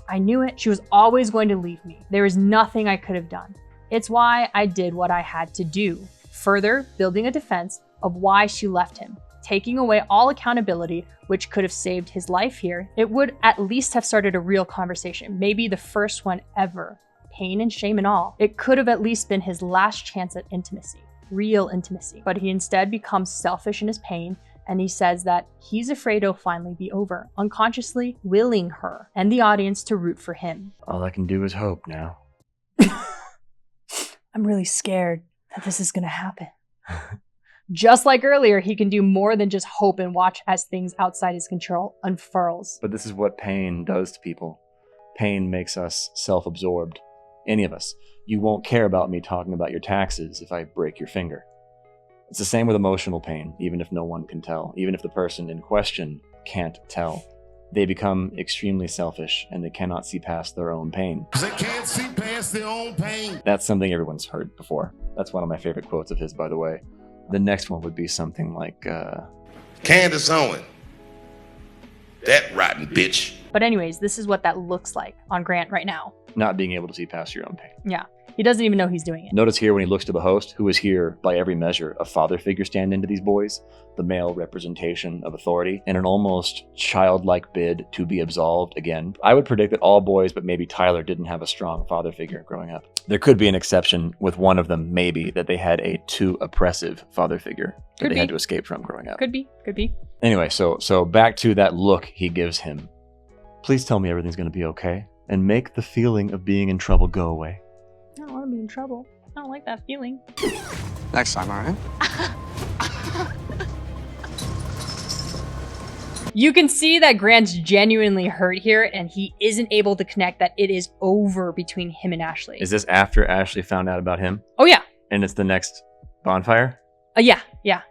I knew it. She was always going to leave me. There is nothing I could have done. It's why I did what I had to do. Further, building a defense of why she left him. Taking away all accountability, which could have saved his life here. It would at least have started a real conversation. Maybe the first one ever. Pain and shame and all. It could have at least been his last chance at intimacy. Real intimacy. But he instead becomes selfish in his pain. And he says that he's afraid it'll finally be over, unconsciously willing her and the audience to root for him. All I can do is hope now. I'm really scared that this is gonna happen. Just like earlier, he can do more than just hope and watch as things outside his control unfurls. But this is what pain does to people. Pain makes us self-absorbed. Any of us. You won't care about me talking about your taxes if I break your finger. It's the same with emotional pain, even if no one can tell, even if the person in question can't tell. They become extremely selfish and they cannot see past their own pain. They can't see past their own pain. That's something everyone's heard before. That's one of my favorite quotes of his, by the way. The next one would be something like, Candace Owen, That rotten bitch. But anyways, this is what that looks like on Grant right now. Not being able to see past your own pain. Yeah. He doesn't even know he's doing it. Notice here when he looks to the host, who is here by every measure a father figure stand into these boys, the male representation of authority, and an almost childlike bid to be absolved again. I would predict that all boys, but maybe Tyler, didn't have a strong father figure growing up. There could be an exception with one of them, maybe, that they had a too oppressive father figure that they had to escape from growing up. Could be. Anyway, so back to that look he gives him. Please tell me everything's going to be okay, and make the feeling of being in trouble go away. I don't want to be in trouble. I don't like that feeling. Next time, all right? You can see that Grant's genuinely hurt here, and he isn't able to connect that it is over between him and Ashley. Is this after Ashley found out about him? Oh, yeah. And it's the next bonfire? Yeah.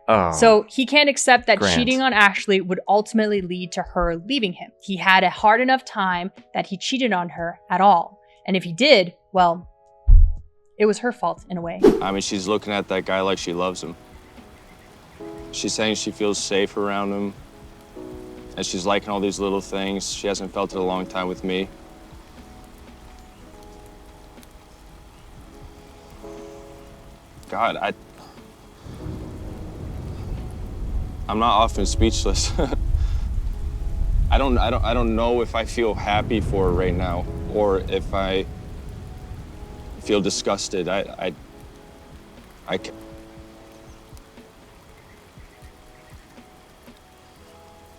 Oh. So he can't accept that Grant. cheating on Ashley would ultimately lead to her leaving him. He had a hard enough time that he cheated on her at all. And if he did, well, it was her fault in a way. I mean, she's looking at that guy like she loves him. She's saying she feels safe around him. And she's liking all these little things. She hasn't felt it a long time with me. God, I'm not often speechless. I don't know if I feel happy for her right now or if I feel disgusted.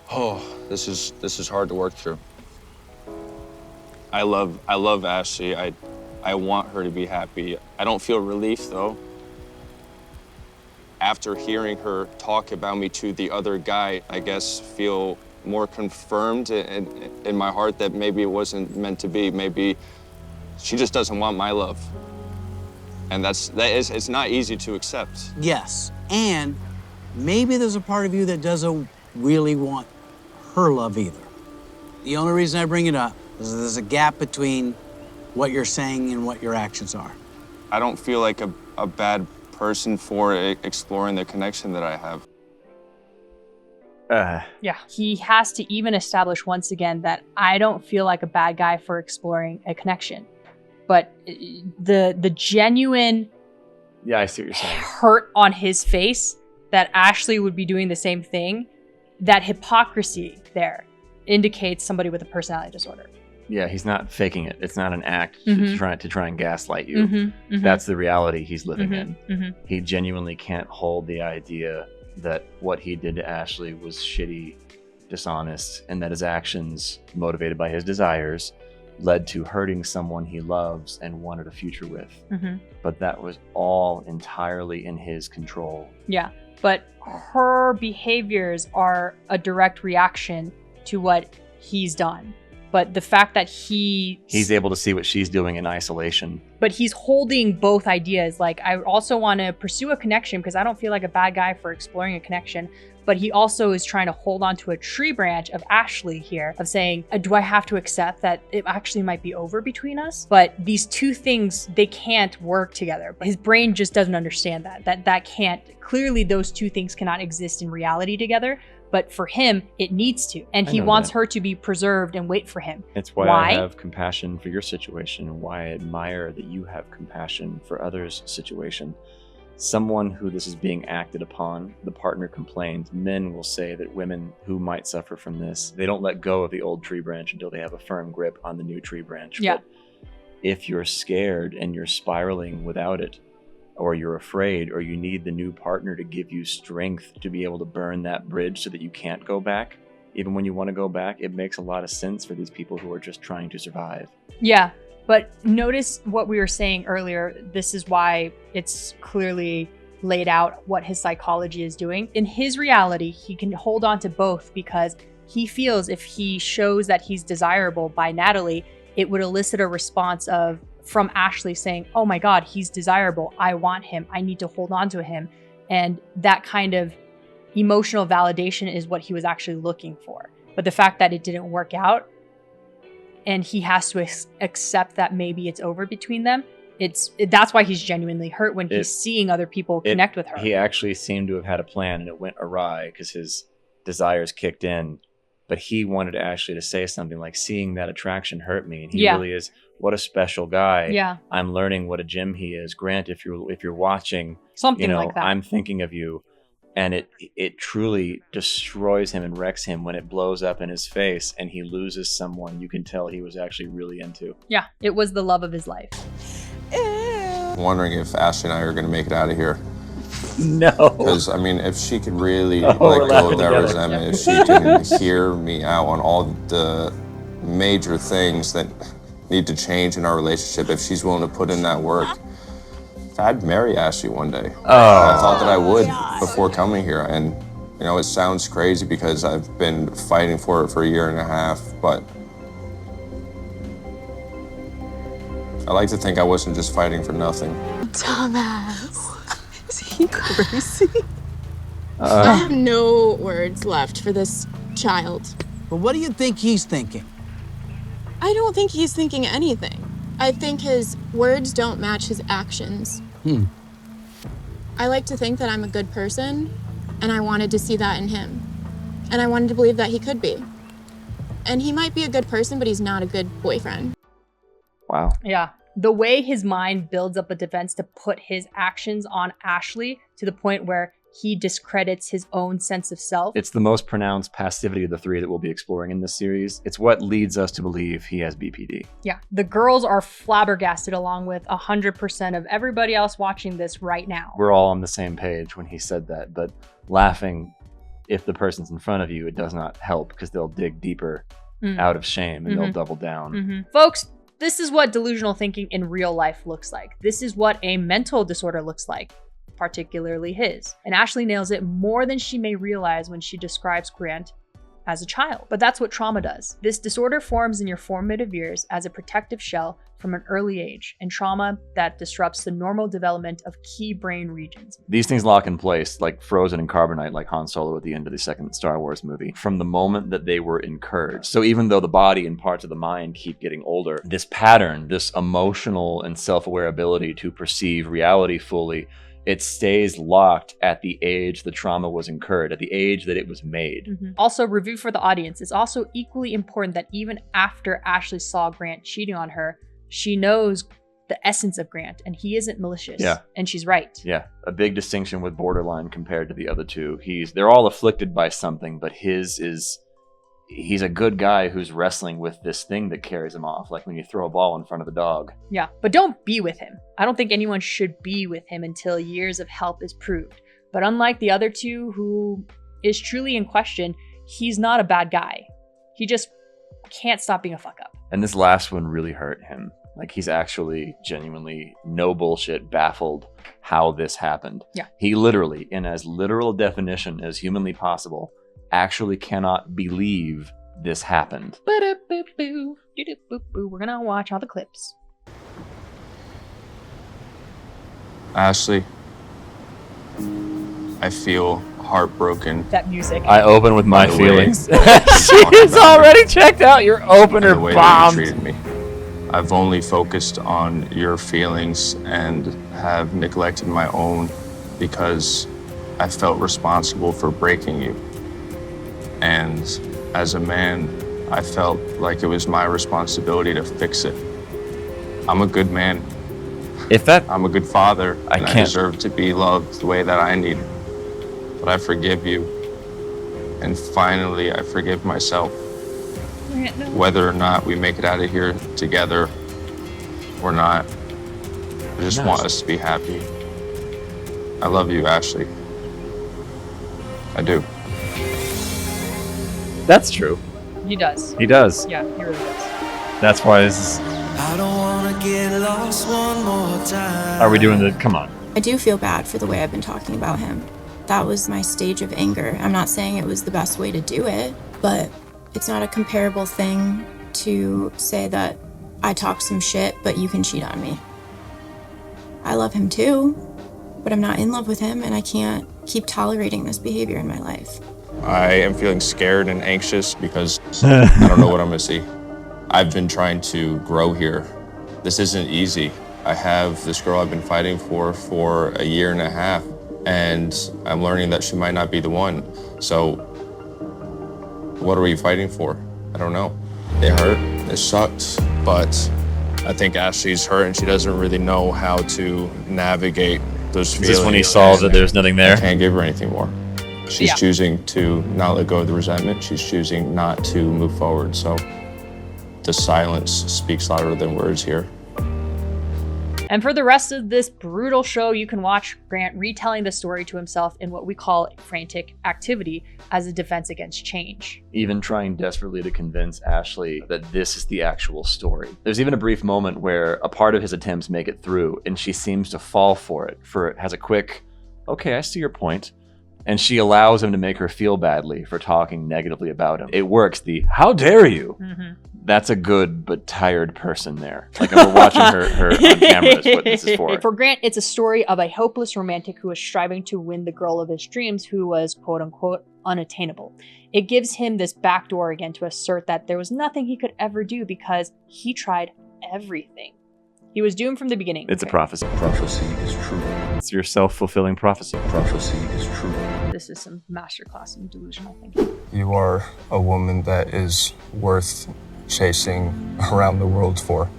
Oh, this is hard to work through. I love Ashley. I want her to be happy. I don't feel relief though. After hearing her talk about me to the other guy, I guess feel more confirmed in my heart that maybe it wasn't meant to be. Maybe she just doesn't want my love. And it's not easy to accept. Yes, and maybe there's a part of you that doesn't really want her love either. The only reason I bring it up is there's a gap between what you're saying and what your actions are. I don't feel like a bad person for exploring the connection that I have. Yeah. He has to even establish once again that I don't feel like a bad guy for exploring a connection. But the genuine I see what you're saying. Hurt on his face that Ashley would be doing the same thing, that hypocrisy there indicates somebody with a personality disorder. Yeah, he's not faking it. It's not an act to try and gaslight you. That's the reality he's living in. He genuinely can't hold the idea that what he did to Ashley was shitty, dishonest, and that his actions, motivated by his desires, led to hurting someone he loves and wanted a future with. But that was all entirely in his control. Yeah, but her behaviors are a direct reaction to what he's done. But the fact that he's able to see what she's doing in isolation. But he's holding both ideas. Like, I also want to pursue a connection because I don't feel like a bad guy for exploring a connection. But he also is trying to hold on to a tree branch of Ashley here, of saying, do I have to accept that it actually might be over between us? But these two things, they can't work together. But his brain just doesn't understand that can't, clearly those two things cannot exist in reality together. But for him, it needs to. And he wants her to be preserved and wait for him. It's why I have compassion for your situation and why I admire that you have compassion for others' situation. Someone who this is being acted upon, the partner complains, men will say that women who might suffer from this, they don't let go of the old tree branch until they have a firm grip on the new tree branch. Yeah. But if you're scared and you're spiraling without it, or you're afraid, or you need the new partner to give you strength to be able to burn that bridge so that you can't go back, even when you want to go back, it makes a lot of sense for these people who are just trying to survive. Yeah, but notice what we were saying earlier. This is why it's clearly laid out what his psychology is doing. In his reality, he can hold on to both because he feels if he shows that he's desirable by Natalie, it would elicit a response from Ashley saying, oh my God, he's desirable. I want him. I need to hold on to him. And that kind of emotional validation is what he was actually looking for. But the fact that it didn't work out and he has to accept that maybe it's over between them, that's why he's genuinely hurt when he's seeing other people connect with her. He actually seemed to have had a plan and it went awry because his desires kicked in but he wanted Ashley to say something like, seeing that attraction hurt me. And he really is, what a special guy. Yeah. I'm learning what a gem he is. Grant, if you're watching, something like that. I'm thinking of you. And it truly destroys him and wrecks him when it blows up in his face and he loses someone you can tell he was actually really into. Yeah, it was the love of his life. I'm wondering if Ashley and I are going to make it out of here. No. Because, I mean, if she could really let go of that resentment, if she can hear me out on all the major things that need to change in our relationship, if she's willing to put in that work, I'd marry Ashley one day. I thought that I would before coming here. And, you know, it sounds crazy because I've been fighting for it for a year and a half, but I like to think I wasn't just fighting for nothing. Thomas. Is he crazy? I have no words left for this child. But what do you think he's thinking? I don't think he's thinking anything. I think his words don't match his actions. I like to think that I'm a good person, and I wanted to see that in him. And I wanted to believe that he could be. And he might be a good person, but he's not a good boyfriend. Wow. Yeah. The way his mind builds up a defense to put his actions on Ashley to the point where he discredits his own sense of self. It's the most pronounced passivity of the three that we'll be exploring in this series. It's what leads us to believe he has BPD. Yeah, the girls are flabbergasted along with 100% of everybody else watching this right now. We're all on the same page when he said that, but laughing, if the person's in front of you, it does not help because they'll dig deeper out of shame and they'll double down. Folks, this is what delusional thinking in real life looks like. This is what a mental disorder looks like, particularly his. And Ashley nails it more than she may realize when she describes Grant as a child. But that's what trauma does. This disorder forms in your formative years as a protective shell from an early age, and trauma that disrupts the normal development of key brain regions. These things lock in place, like frozen in carbonite, like Han Solo at the end of the second Star Wars movie, from the moment that they were incurred. So even though the body and parts of the mind keep getting older, this pattern, this emotional and self-aware ability to perceive reality fully, it stays locked at the age the trauma was incurred, at the age that it was made. Also, review for the audience. It's also equally important that even after Ashley saw Grant cheating on her, she knows the essence of Grant, and he isn't malicious. Yeah. And she's right. Yeah, a big distinction with Borderline compared to the other two. They're all afflicted by something, but he's a good guy who's wrestling with this thing that carries him off, like when you throw a ball in front of a dog. Yeah, but don't be with him. I don't think anyone should be with him until years of help is proved. But unlike the other two, who is truly in question, he's not a bad guy. He just can't stop being a fuck up. And this last one really hurt him. Like, he's actually genuinely, no bullshit, baffled how this happened. Yeah. He literally, in as literal definition as humanly possible, actually cannot believe this happened. We're gonna watch all the clips. Ashley, I feel heartbroken. That music. I open with my By the way, feelings. She's already checked out. Your opener the way that you bombed. treated me. I've only focused on your feelings and have neglected my own because I felt responsible for breaking you. And as a man, I felt like it was my responsibility to fix it. I'm a good man. I'm a good father. I deserve to be loved the way that I need. But I forgive you. And finally, I forgive myself. Whether or not we make it out of here together or not, I just want us to be happy. I love you, Ashley. I do. That's true. He does. He does. Yeah, he really does. That's why this is... I don't wanna get lost one more time. Are we doing the... Come on. I do feel bad for the way I've been talking about him. That was my stage of anger. I'm not saying it was the best way to do it, but it's not a comparable thing to say that I talk some shit, but you can cheat on me. I love him too, but I'm not in love with him, and I can't keep tolerating this behavior in my life. I am feeling scared and anxious because I don't know what I'm gonna see. I've been trying to grow here. This isn't easy. I have this girl I've been fighting for a year and a half, and I'm learning that she might not be the one. So What are we fighting for? I don't know. It hurt, it sucked, but I think Ashley's hurt and she doesn't really know how to navigate those feelings. Is this when he saw that there's nothing there? I can't give her anything more. She's choosing to not let go of the resentment. She's choosing not to move forward. So the silence speaks louder than words here. And for the rest of this brutal show, you can watch Grant retelling the story to himself in what we call frantic activity as a defense against change. Even trying desperately to convince Ashley that this is the actual story. There's even a brief moment where a part of his attempts make it through and she seems to fall for it. Has a quick, okay, I see your point. And she allows him to make her feel badly for talking negatively about him. It works, how dare you? Mm-hmm. That's a good but tired person there. Like we're watching her on camera is what this is for. For Grant, it's a story of a hopeless romantic who is striving to win the girl of his dreams who was quote unquote unattainable. It gives him this backdoor again to assert that there was nothing he could ever do because he tried everything. He was doomed from the beginning. It's a prophecy. Prophecy is true. It's your self-fulfilling prophecy. Prophecy is true. This is some masterclass in delusional thinking. You are a woman that is worth chasing around the world for.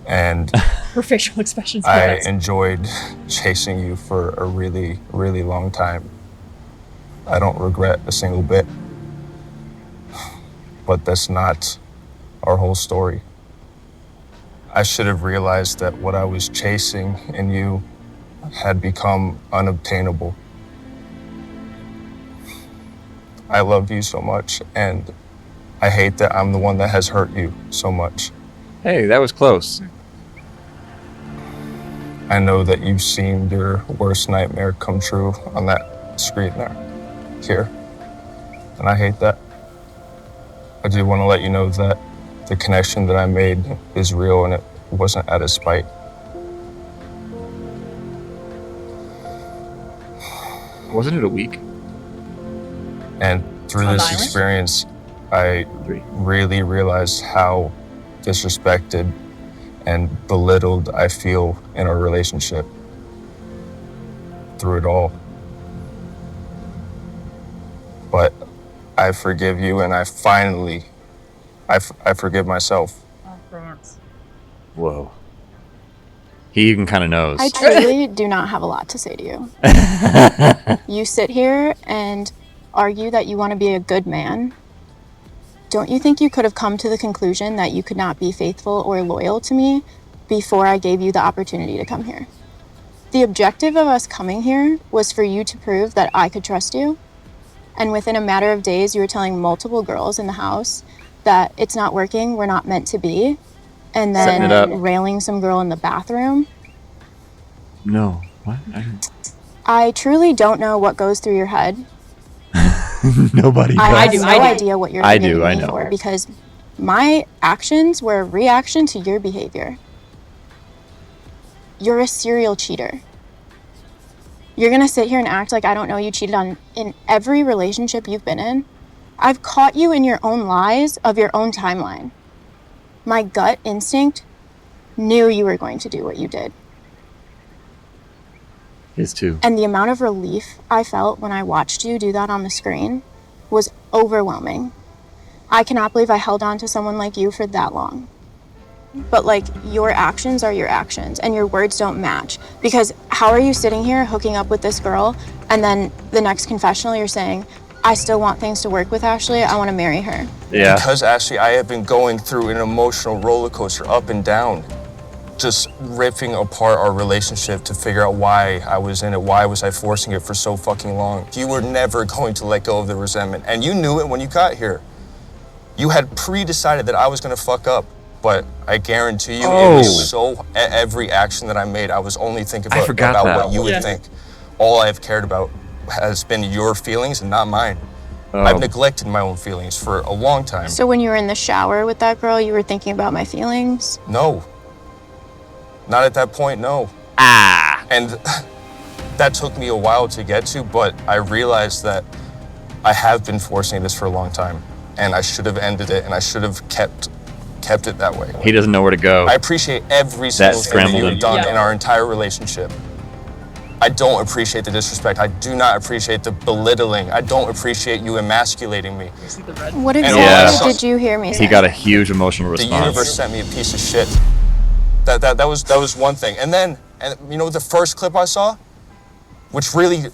And her facial expressions. I enjoyed chasing you for a really, really long time. I don't regret a single bit. But that's not our whole story. I should have realized that what I was chasing in you had become unobtainable. I love you so much, and I hate that I'm the one that has hurt you so much. Hey, that was close. I know that you've seen your worst nightmare come true on that screen here, and I hate that. I do want to let you know that the connection that I made is real and it wasn't out of spite. Wasn't it a week? And through this experience, I really realized how disrespected and belittled I feel in our relationship through it all. But I forgive you, and I finally, I forgive myself. Whoa. He even kind of knows. I truly do not have a lot to say to you. You sit here and argue that you want to be a good man. Don't you think you could have come to the conclusion that you could not be faithful or loyal to me before I gave you the opportunity to come here? The objective of us coming here was for you to prove that I could trust you. And within a matter of days, you were telling multiple girls in the house that it's not working, we're not meant to be. And then railing some girl in the bathroom. No. What? I truly don't know what goes through your head. Nobody does. I have no idea what you're forgiving me know. for, because my actions were a reaction to your behavior. You're a serial cheater. You're gonna sit here and act like I don't know you cheated on in every relationship you've been in. I've caught you in your own lies of your own timeline. My gut instinct knew you were going to do what you did. His too. And the amount of relief I felt when I watched you do that on the screen was overwhelming. I cannot believe I held on to someone like you for that long. But like, your actions are your actions and your words don't match. Because how are you sitting here hooking up with this girl and then the next confessional you're saying, I still want things to work with Ashley, I want to marry her. Yeah. Because Ashley, I have been going through an emotional roller coaster up and down, just ripping apart our relationship to figure out why I was in it, why was I forcing it for so fucking long. You were never going to let go of the resentment, and you knew it when you got here. You had pre-decided that I was gonna fuck up, but I guarantee you it was so, every action that I made, I was only thinking about what you would think. All I've cared about has been your feelings and not mine. I've neglected my own feelings for a long time. So when you were in the shower with that girl, you were thinking about my feelings? No. Not at that point, no. And that took me a while to get to, but I realized that I have been forcing this for a long time, and I should have ended it, and I should have kept it that way. He doesn't know where to go. I appreciate every single thing that you've done in our entire relationship. I don't appreciate the disrespect. I do not appreciate the belittling. I don't appreciate you emasculating me. What exactly did you hear me say? He got a huge emotional The response. universe sent me a piece of shit. That was one thing. And then, you know, the first clip I saw, which really,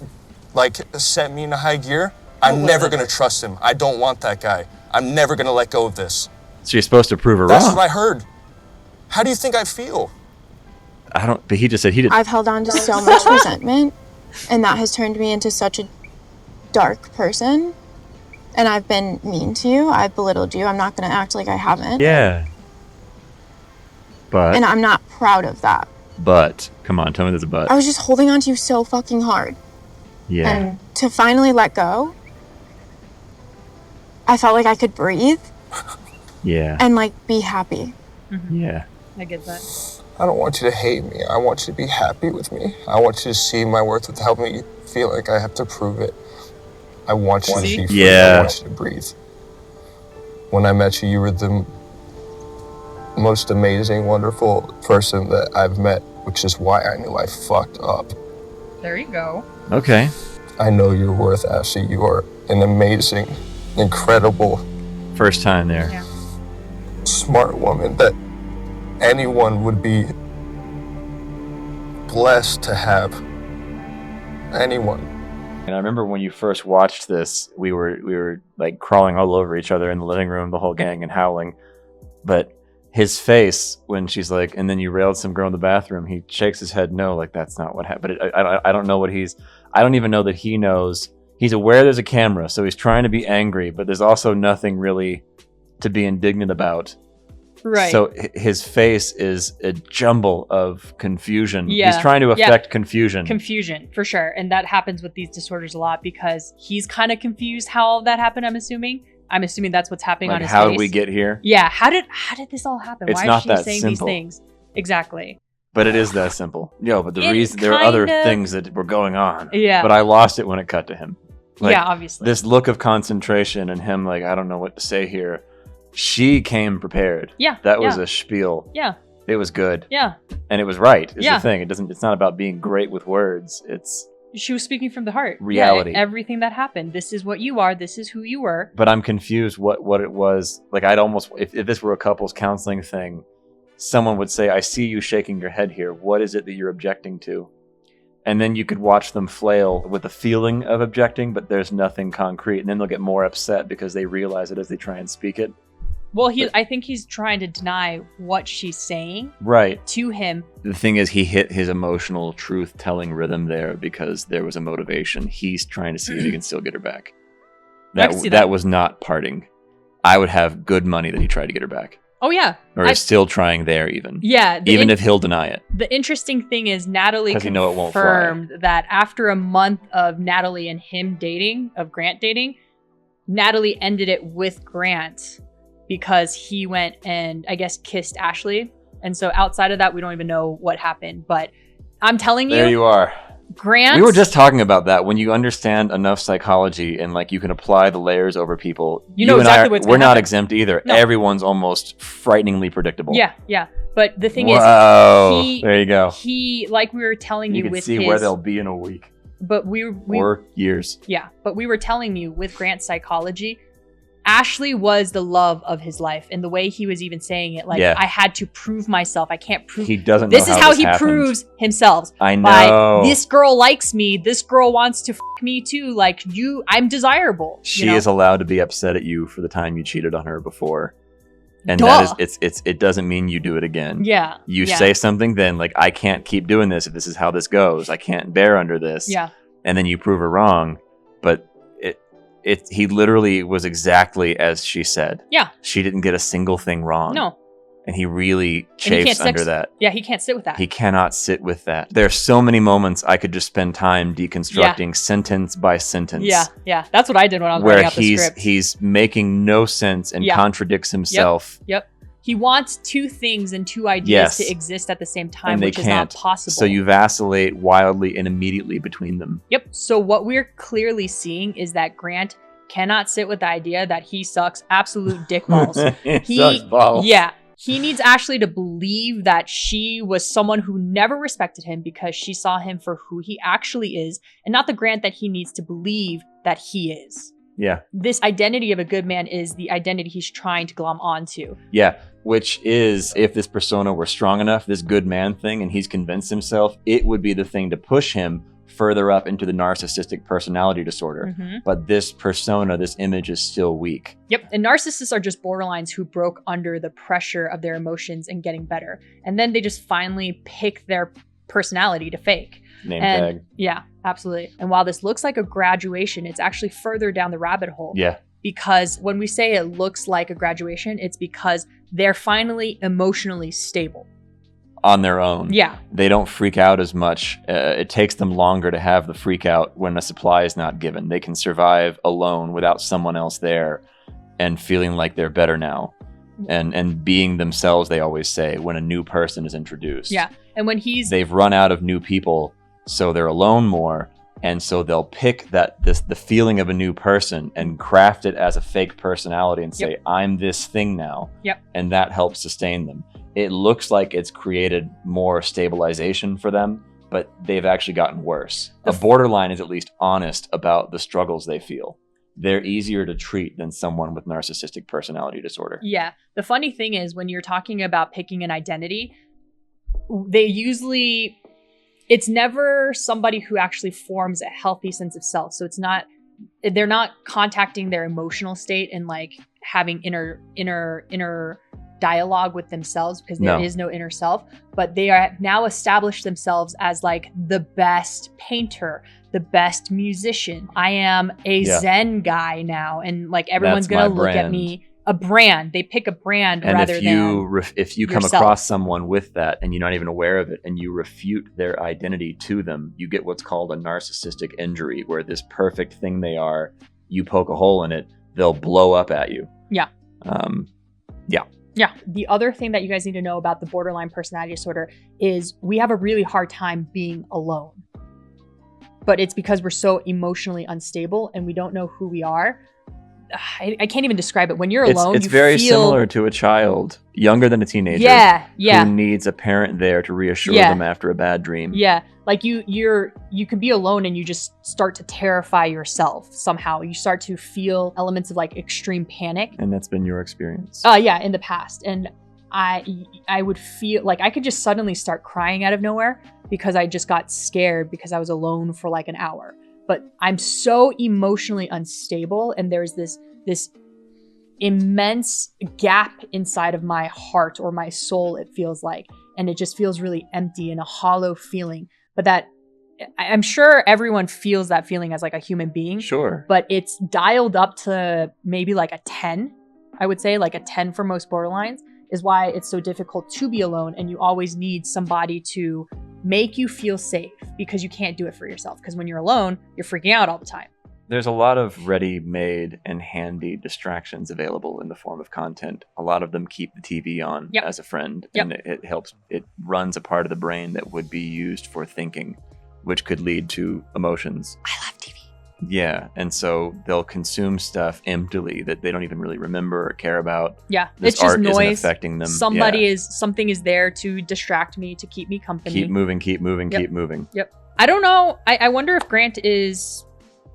like, set me into high gear, I'm never going to trust him. I don't want that guy. I'm never going to let go of this. So you're supposed to prove her That's wrong. what I heard. How do you think I feel? I don't, but he just said he didn't. I've held on to so much resentment, and that has turned me into such a dark person. And I've been mean to you. I've belittled you. I'm not going to act like I haven't. Yeah. But. And I'm not proud of that. But. Come on, tell me there's a but. I was just holding on to you so fucking hard. Yeah. And to finally let go, I felt like I could breathe. Yeah. And like be happy. Yeah. I get that. I don't want you to hate me. I want you to be happy with me. I want you to see my worth without me feel like I have to prove it. I want you to be free. Yeah. I want you to breathe. When I met you, you were the most amazing, wonderful person that I've met, which is why I knew I fucked up. There you go. Okay. I know your worth, Ashley. You are an amazing, incredible, first time there. Yeah. Smart woman that anyone would be blessed to have. Anyone. And I remember when you first watched this, we were like crawling all over each other in the living room, the whole gang, and howling. But his face when she's like, and then you railed some girl in the bathroom, he shakes his head no, like that's not what happened. But I don't know what I don't even know that he knows. He's aware there's a camera, so he's trying to be angry, but there's also nothing really to be indignant about. Right. So his face is a jumble of confusion. Yeah. He's trying to affect confusion. Confusion, for sure. And that happens with these disorders a lot because he's kind of confused how all that happened, I'm assuming. I'm assuming that's what's happening Like, on his how face. did we get here? Yeah, how did this all happen? It's Why not is she that saying simple. these things? Exactly. But it is that simple. Yo, but the It reason there are other kinda- things that were going on. Yeah. But I lost it when it cut to him. Like, yeah, obviously. This look of concentration and him like, I don't know what to say here. She came prepared. Yeah. That was yeah. a spiel. Yeah. It was good. Yeah. And it was right, is Yeah. the thing. It's not about being great with words. It's She was speaking from the heart. reality. Yeah, everything that happened. This is what you are. This is who you were. But I'm confused what it was. Like I'd almost, if this were a couples counseling thing, someone would say, I see you shaking your head here. What is it that you're objecting to? And then you could watch them flail with the feeling of objecting, but there's nothing concrete. And then they'll get more upset because they realize it as they try and speak it. Well, I think he's trying to deny what she's saying Right. to him. The thing is, he hit his emotional truth-telling rhythm there because there was a motivation. He's trying to see if he can still get her back. I can see That that. was not parting. I would have good money that he tried to get her back. Oh, yeah. Or is still trying there even. Yeah. Even if he'll deny it. The interesting thing is Natalie 'Cause you know it won't fly. confirmed that after a month of Natalie and him dating, of Grant dating, Natalie ended it with Grant because he went and I guess kissed Ashley. And so outside of that, we don't even know what happened. But I'm telling you. There you are. Grant. We were just talking about that. When you understand enough psychology and like you can apply the layers over people, You know and exactly I, what's we're gonna not happen. exempt either. No. Everyone's almost frighteningly predictable. Yeah, yeah. But the thing Whoa. is, There you go. He, like we were telling You you can with see his, where they'll be in a week. But we or years. Yeah, but we were telling you with Grant's psychology, Ashley was the love of his life, and the way he was even saying it, like Yeah. I had to prove myself. I can't prove. He doesn't know This is how how this he happened. proves himself. I By, know. this girl likes me. This girl wants to f me too. Like I'm desirable. She you know? is allowed to be upset at you for the time you cheated on her before. And Duh. that is it doesn't mean you do it again. Yeah, You yeah. say something then like I can't keep doing this if this is how this goes. I can't bear under this. Yeah. And then you prove her wrong, but he literally was exactly as she said. Yeah. She didn't get a single thing wrong. No. And he really And he can't chafes under sit- that. Yeah, he can't sit with that. He cannot sit with that. There are so many moments I could just spend time deconstructing sentence by sentence. Yeah, yeah. That's what I did when I was Where writing out the script. he's making no sense and Yeah. contradicts himself. Yep. He wants two things and two ideas Yes. to exist at the same time, And they which is not can't. possible. So you vacillate wildly and immediately between them. Yep. So what we're clearly seeing is that Grant cannot sit with the idea that he sucks absolute dick balls. He sucks balls. Yeah. He needs Ashley to believe that she was someone who never respected him because she saw him for who he actually is and not the Grant that he needs to believe that he is. Yeah. This identity of a good man is the identity he's trying to glom onto. Yeah, which is, if this persona were strong enough, this good man thing, and he's convinced himself, it would be the thing to push him further up into the narcissistic personality disorder. But this persona, this image is still weak. Yep. And narcissists are just borderlines who broke under the pressure of their emotions and getting better. And then they just finally pick their personality to fake. Name tag. Yeah, absolutely. And while this looks like a graduation, it's actually further down the rabbit hole. Yeah. Because when we say it looks like a graduation, it's because they're finally emotionally stable. On their own. Yeah. They don't freak out as much. It takes them longer to have the freak out when a supply is not given. They can survive alone without someone else there and feeling like they're better now. And being themselves, they always say, when a new person is introduced. Yeah. And when they've run out of new people, so they're alone more. And so they'll pick the feeling of a new person and craft it as a fake personality and say, I'm this thing now. Yep. And that helps sustain them. It looks like it's created more stabilization for them, but they've actually gotten worse. A borderline is at least honest about the struggles they feel. They're easier to treat than someone with narcissistic personality disorder. Yeah. The funny thing is, when you're talking about picking an identity, it's never somebody who actually forms a healthy sense of self. So they're not contacting their emotional state and like having inner dialogue with themselves, because there is no inner self, but they are now established themselves as like the best painter, the best musician. I am a Zen guy now, and like everyone's gonna look at me. A brand. They pick a brand and rather if you come across someone with that and you're not even aware of it and you refute their identity to them, you get what's called a narcissistic injury, where this perfect thing they are, you poke a hole in it, they'll blow up at you. Yeah. Yeah. Yeah. The other thing that you guys need to know about the borderline personality disorder is we have a really hard time being alone. But it's because we're so emotionally unstable and we don't know who we are. I can't even describe it. When you're alone, it's very similar to a child, younger than a teenager, who needs a parent there to reassure them after a bad dream. Yeah, like you can be alone and you just start to terrify yourself somehow. You start to feel elements of like extreme panic. And that's been your experience. Yeah, in the past. And I would feel like I could just suddenly start crying out of nowhere because I just got scared because I was alone for like an hour. But I'm so emotionally unstable, and there's this immense gap inside of my heart or my soul, it feels like, and it just feels really empty and a hollow feeling. But that I'm sure everyone feels that feeling as like a human being. Sure. But it's dialed up to maybe like a 10. I would say like a 10 for most borderlines is why it's so difficult to be alone, and you always need somebody to make you feel safe, because you can't do it for yourself. Because when you're alone, you're freaking out all the time. There's a lot of ready-made and handy distractions available in the form of content. A lot of them keep the TV on as a friend, and it helps. It runs a part of the brain that would be used for thinking, which could lead to emotions. I love TV. Yeah, and so they'll consume stuff emptily that they don't even really remember or care about. Yeah, this it's just art noise. Isn't affecting them. Something is there to distract me, to keep me company. Keep moving, keep moving, keep moving. Yep. I don't know. I wonder if Grant is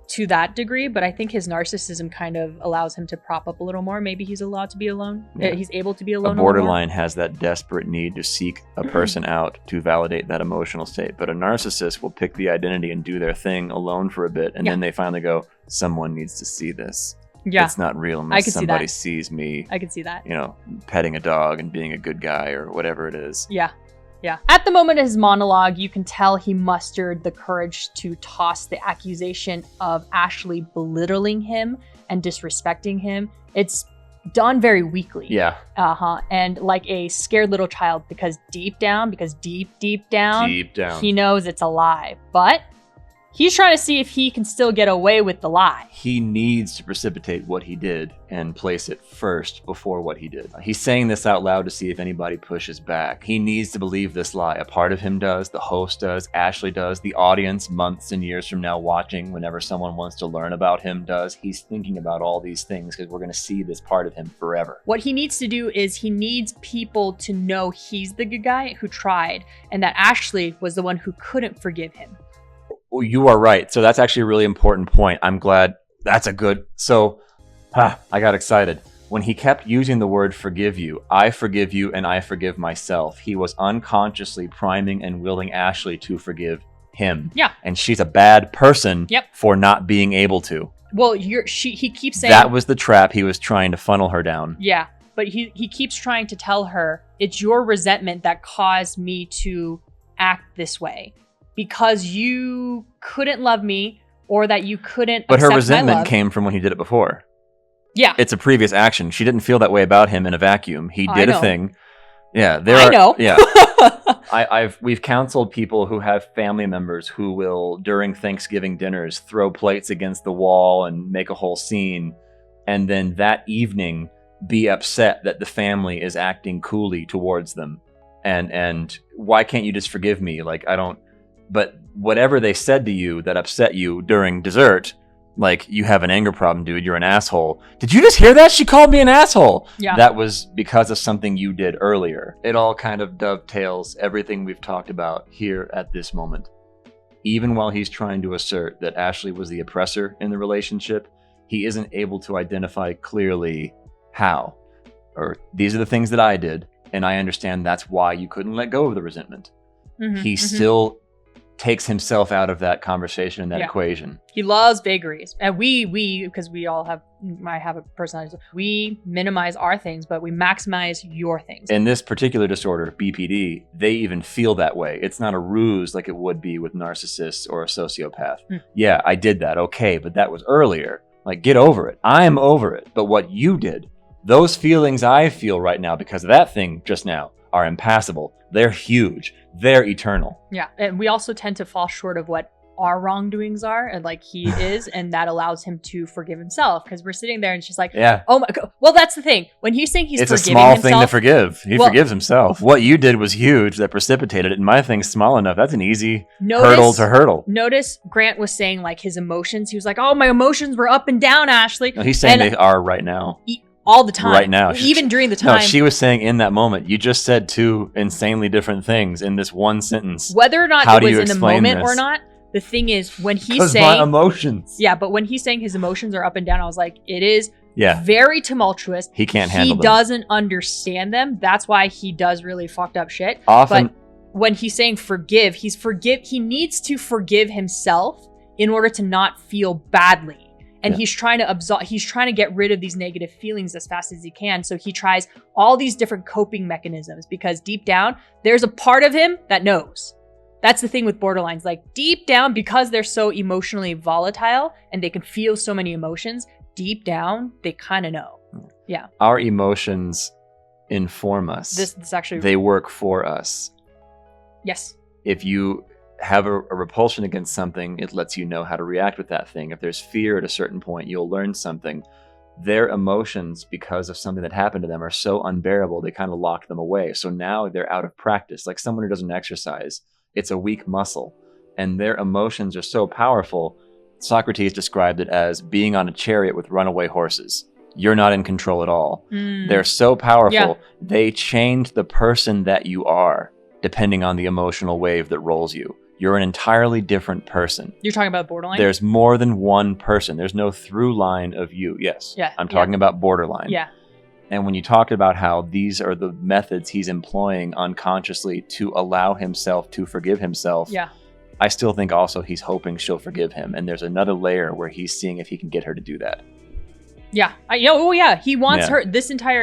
to that degree, but I think his narcissism kind of allows him to prop up a little more. Maybe he's allowed to be alone. Yeah. He's able to be alone. A borderline has that desperate need to seek a person out to validate that emotional state. But a narcissist will pick the identity and do their thing alone for a bit. And then they finally go, someone needs to see this. Yeah. It's not real unless somebody sees me. I could see that. You know, petting a dog and being a good guy or whatever it is. Yeah. Yeah. At the moment of his monologue, you can tell he mustered the courage to toss the accusation of Ashley belittling him and disrespecting him. It's done very weakly. Yeah. And like a scared little child, because deep down, he knows it's a lie. But He's trying to see if he can still get away with the lie. He needs to precipitate what he did and place it first before what he did. He's saying this out loud to see if anybody pushes back. He needs to believe this lie. A part of him does, the host does, Ashley does, the audience months and years from now watching whenever someone wants to learn about him does. He's thinking about all these things because we're going to see this part of him forever. What he needs to do is he needs people to know he's the good guy who tried and that Ashley was the one who couldn't forgive him. You are right. So that's actually a really important point. I'm glad that's a good. So I got excited. When he kept using the word forgive you, and I forgive myself, he was unconsciously priming and willing Ashley to forgive him. Yeah. And she's a bad person for not being able to. Well, he keeps saying that was the trap he was trying to funnel her down. Yeah. But he keeps trying to tell her it's your resentment that caused me to act this way. Because you couldn't love me or that you couldn't But her accept my resentment love. came from when he did it before. Yeah. It's a previous action. She didn't feel that way about him in a vacuum. He did a thing. Yeah. I know. Yeah. We've counseled people who have family members who will, during Thanksgiving dinners, throw plates against the wall and make a whole scene. And then that evening be upset that the family is acting coolly towards them. And why can't you just forgive me? Like, but whatever they said to you that upset you during dessert, like, you have an anger problem, dude, you're an asshole. Did you just hear that? She called me an asshole. Yeah. That was because of something you did earlier. It all kind of dovetails everything we've talked about here at this moment. Even while he's trying to assert that Ashley was the oppressor in the relationship, he isn't able to identify clearly how. Or, these are the things that I did, and I understand that's why you couldn't let go of the resentment. He still takes himself out of that conversation and that equation. He loves vagaries. And we because we all might have a personality, we minimize our things, but we maximize your things. In this particular disorder, BPD, they even feel that way. It's not a ruse like it would be with narcissists or a sociopath. Yeah, I did that. Okay, but that was earlier. Like, get over it. I'm over it. But what you did, those feelings I feel right now because of that thing just now are impassable. They're huge. They're eternal. Yeah. And we also tend to fall short of what our wrongdoings are, and like he is, and that allows him to forgive himself, because we're sitting there and she's like, oh my God. Well, that's the thing. When he's saying he's forgiving himself. It's a small thing to forgive. He forgives himself. What you did was huge that precipitated it, and my thing's small enough. That's an easy hurdle to hurdle. Notice Grant was saying like his emotions. He was like, oh, my emotions were up and down, Ashley. No, he's saying they are right now. All the time. Right now. Even during the time. No, she was saying in that moment, you just said two insanely different things in this one sentence. Whether or not it was in the moment or not, the thing is when he's saying... my emotions. Yeah, but when he's saying his emotions are up and down, I was like, it is very tumultuous. He can't handle them. He doesn't understand them. That's why he does really fucked up shit. Often... But when he's saying forgive, he needs to forgive himself in order to not feel badly. And he's trying to get rid of these negative feelings as fast as he can. So he tries all these different coping mechanisms, because deep down, there's a part of him that knows. That's the thing with borderlines. Like, deep down, because they're so emotionally volatile and they can feel so many emotions, deep down, they kind of know. Yeah. Our emotions inform us. This actually... They work for us. Yes. If you have a repulsion against something, it lets you know how to react with that thing. If there's fear at a certain point, you'll learn something. Their emotions, because of something that happened to them, are so unbearable, they kind of lock them away. So now they're out of practice. Like someone who doesn't exercise, it's a weak muscle. And their emotions are so powerful. Socrates described it as being on a chariot with runaway horses. You're not in control at all. They're so powerful, they change the person that you are, depending on the emotional wave that rolls you. You're an entirely different person. You're talking about borderline? There's more than one person. There's no through line of you. Yes. Yeah. I'm talking about borderline. Yeah. And when you talked about how these are the methods he's employing unconsciously to allow himself to forgive himself, I still think also he's hoping she'll forgive him. And there's another layer where he's seeing if he can get her to do that. Yeah. He wants her,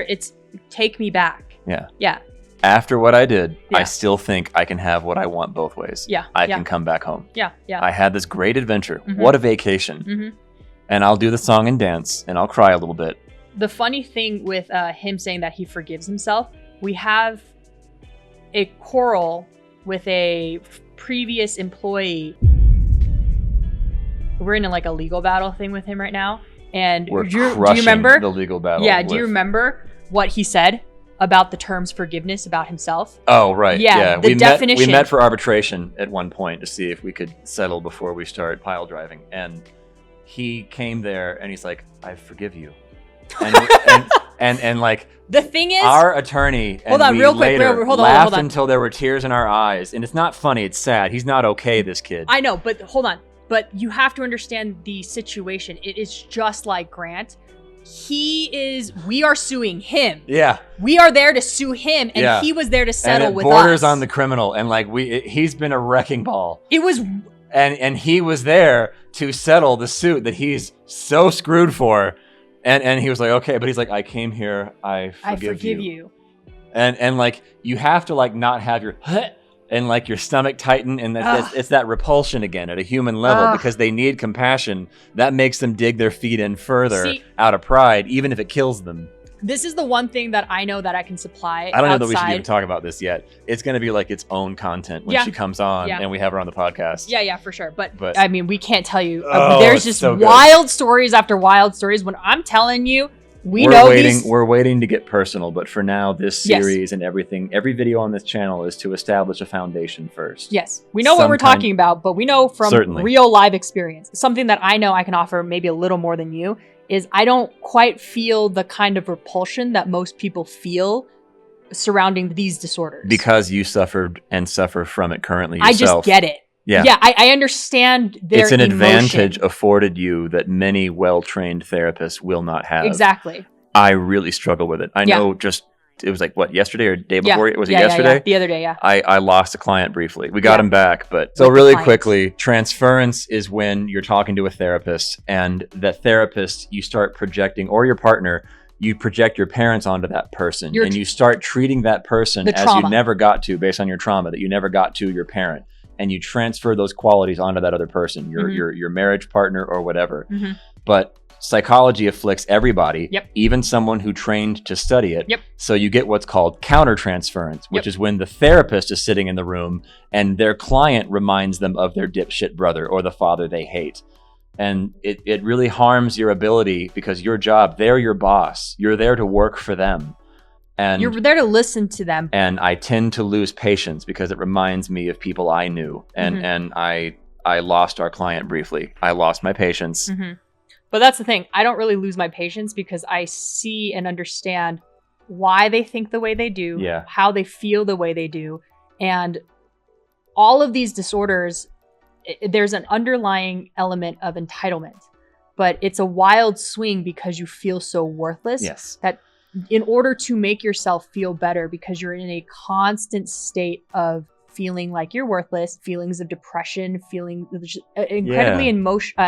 it's take me back. Yeah. Yeah. After what I did, I still think I can have what I want both ways. Yeah. I can come back home. Yeah. Yeah. I had this great adventure. What a vacation. And I'll do the song and dance, and I'll cry a little bit. The funny thing with him saying that he forgives himself, we have a quarrel with a previous employee. we're in like a legal battle thing with him right now. And We're do you crushing remember the legal battle. Yeah, do you remember what he said about the terms forgiveness about himself? Oh, right. Yeah, we definition. We met for arbitration at one point to see if we could settle before we start pile driving. And he came there and he's like, I forgive you. And like, the thing is, our attorney and hold on, we real quick, later hold laughed on. until there were tears in our eyes. And it's not funny, it's sad. He's not okay, this kid. I know, but hold on. But you have to understand the situation. It is just like Grant. We are suing him. Yeah. We are there to sue him, and he was there to settle with us. And it borders on the criminal, and like he's been a wrecking ball. It was, and he was there to settle the suit that he's so screwed for, and he was like, okay, but he's like, I came here, I forgive you. And like you have to like not have your and like your stomach tighten, and it's that repulsion again at a human level because they need compassion. That makes them dig their feet in further out of pride, even if it kills them. This is the one thing that I know that I can supply. I don't know that we should even talk about this yet. It's going to be like its own content when she comes on and we have her on the podcast. Yeah, for sure. But I mean, we can't tell you. There's just so wild stories after wild stories. When I'm telling you, we're waiting to get personal, but for now, this series and everything, every video on this channel is to establish a foundation first. Yes, we know what we're talking about, but we know from real live experience. Something that I know I can offer maybe a little more than you is I don't quite feel the kind of repulsion that most people feel surrounding these disorders. Because you suffered and suffer from it currently yourself. I just get it. Yeah, I understand their It's an emotion. advantage afforded you that many well-trained therapists will not have. Exactly. I really struggle with it. I know it was like, what, yesterday or the day before? Was it yesterday? Yeah. The other day, yeah. I lost a client briefly. We got him back, but so really quickly, transference is when you're talking to a therapist and that therapist, you start projecting, or your partner, you project your parents onto that person and you start treating that person as you never got to based on your trauma that you never got to your parent. And you transfer those qualities onto that other person, your marriage partner or whatever. But psychology afflicts everybody, even someone who trained to study it. So you get what's called countertransference, which is when the therapist is sitting in the room and their client reminds them of their dipshit brother or the father they hate. And it really harms your ability because your job, they're your boss. You're there to work for them. And you're there to listen to them. And I tend to lose patience because it reminds me of people I knew. And I lost our client briefly. I lost my patience. But that's the thing. I don't really lose my patience because I see and understand why they think the way they do, how they feel the way they do. And all of these disorders, there's an underlying element of entitlement. But it's a wild swing because you feel so worthless that in order to make yourself feel better, because you're in a constant state of feeling like you're worthless, feelings of depression, feeling incredibly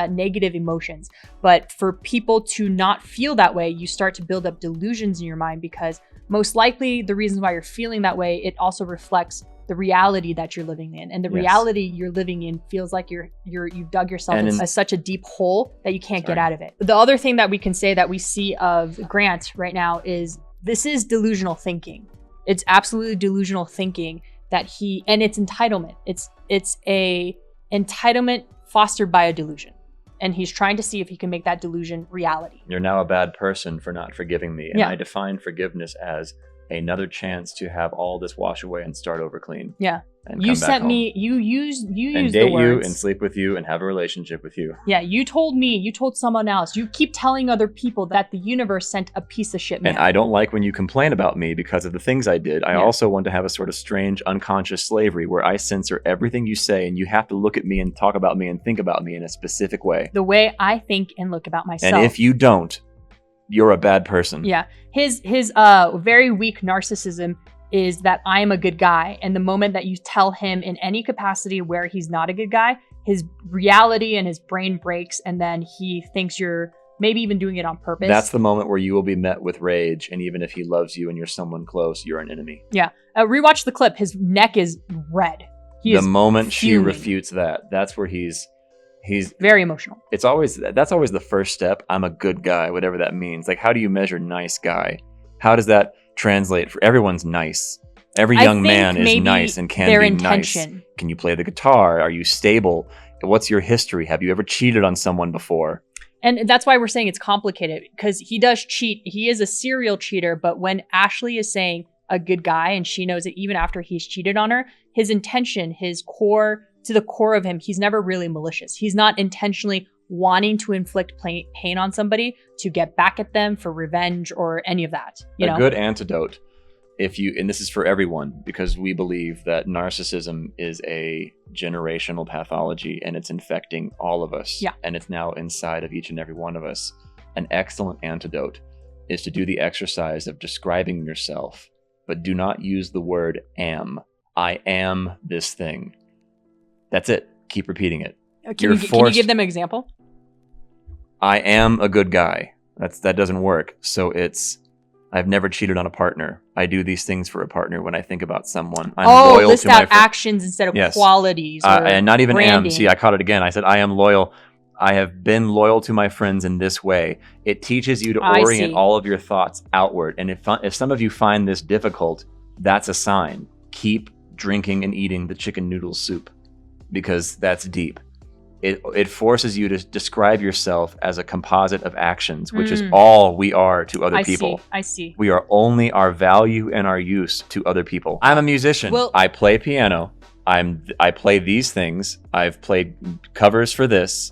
negative emotions. But for people to not feel that way, you start to build up delusions in your mind because most likely the reasons why you're feeling that way, it also reflects the reality that you're living in. And the reality you're living in feels like you've dug yourself in such a deep hole that you can't get out of it. The other thing that we can say that we see of Grant right now is this is delusional thinking. It's absolutely delusional thinking that and it's entitlement. It's a entitlement fostered by a delusion. And he's trying to see if he can make that delusion reality. You're now a bad person for not forgiving me. And I define forgiveness as another chance to have all this wash away and start over clean. Yeah. And you come back sent home. me, you used and the date words. you and sleep with you and have a relationship with you. Yeah, you told someone else. You keep telling other people that the universe sent a piece of shit man. And I don't like when you complain about me because of the things I did. I also want to have a sort of strange unconscious slavery where I censor everything you say and you have to look at me and talk about me and think about me in a specific way. The way I think and look about myself. And if you don't, you're a bad person. Yeah. His very weak narcissism is that I'm a good guy. And the moment that you tell him in any capacity where he's not a good guy, his reality and his brain breaks. And then he thinks you're maybe even doing it on purpose. That's the moment where you will be met with rage. And even if he loves you and you're someone close, you're an enemy. Yeah. Rewatch the clip. His neck is red. The moment she refutes that, that's where he's very emotional. That's always the first step. I'm a good guy, whatever that means. Like, how do you measure nice guy? How does that translate? For everyone's nice. Every young man is nice and can be nice. Can you play the guitar? Are you stable? What's your history? Have you ever cheated on someone before? And that's why we're saying it's complicated, because he does cheat. He is a serial cheater, but when Ashley is saying a good guy and she knows it even after he's cheated on her, his intention, his core, to the core of him, he's never really malicious. He's not intentionally wanting to inflict pain on somebody to get back at them for revenge or any of that. You know? Good antidote, and this is for everyone, because we believe that narcissism is a generational pathology and it's infecting all of us. Yeah. And it's now inside of each and every one of us. An excellent antidote is to do the exercise of describing yourself, but do not use the word am. I am this thing. That's it. Keep repeating it. Can you give them an example? I am a good guy. That doesn't work. So I've never cheated on a partner. I do these things for a partner when I think about someone. I'm loyal list to my out actions instead of qualities. And not even branding. am. See, I caught it again. I said, I am loyal. I have been loyal to my friends in this way. It teaches you to orient all of your thoughts outward. And if some of you find this difficult, that's a sign. Keep drinking and eating the chicken noodle soup, because that's deep. It forces you to describe yourself as a composite of actions, which is all we are to other people. I see. We are only our value and our use to other people. I'm a musician. Well, I play piano. I play these things. I've played covers for this.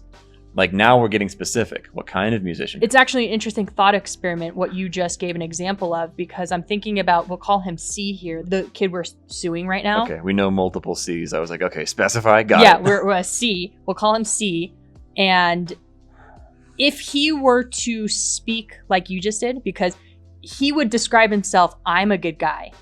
Like, now we're getting specific. What kind of musician? It's actually an interesting thought experiment, what you just gave an example of, because I'm thinking about, we'll call him C here, the kid we're suing right now. Okay, we know multiple C's. I was like, okay, specify, got it. Yeah, we're a C. We'll call him C. And if he were to speak like you just did, because he would describe himself, I'm a good guy.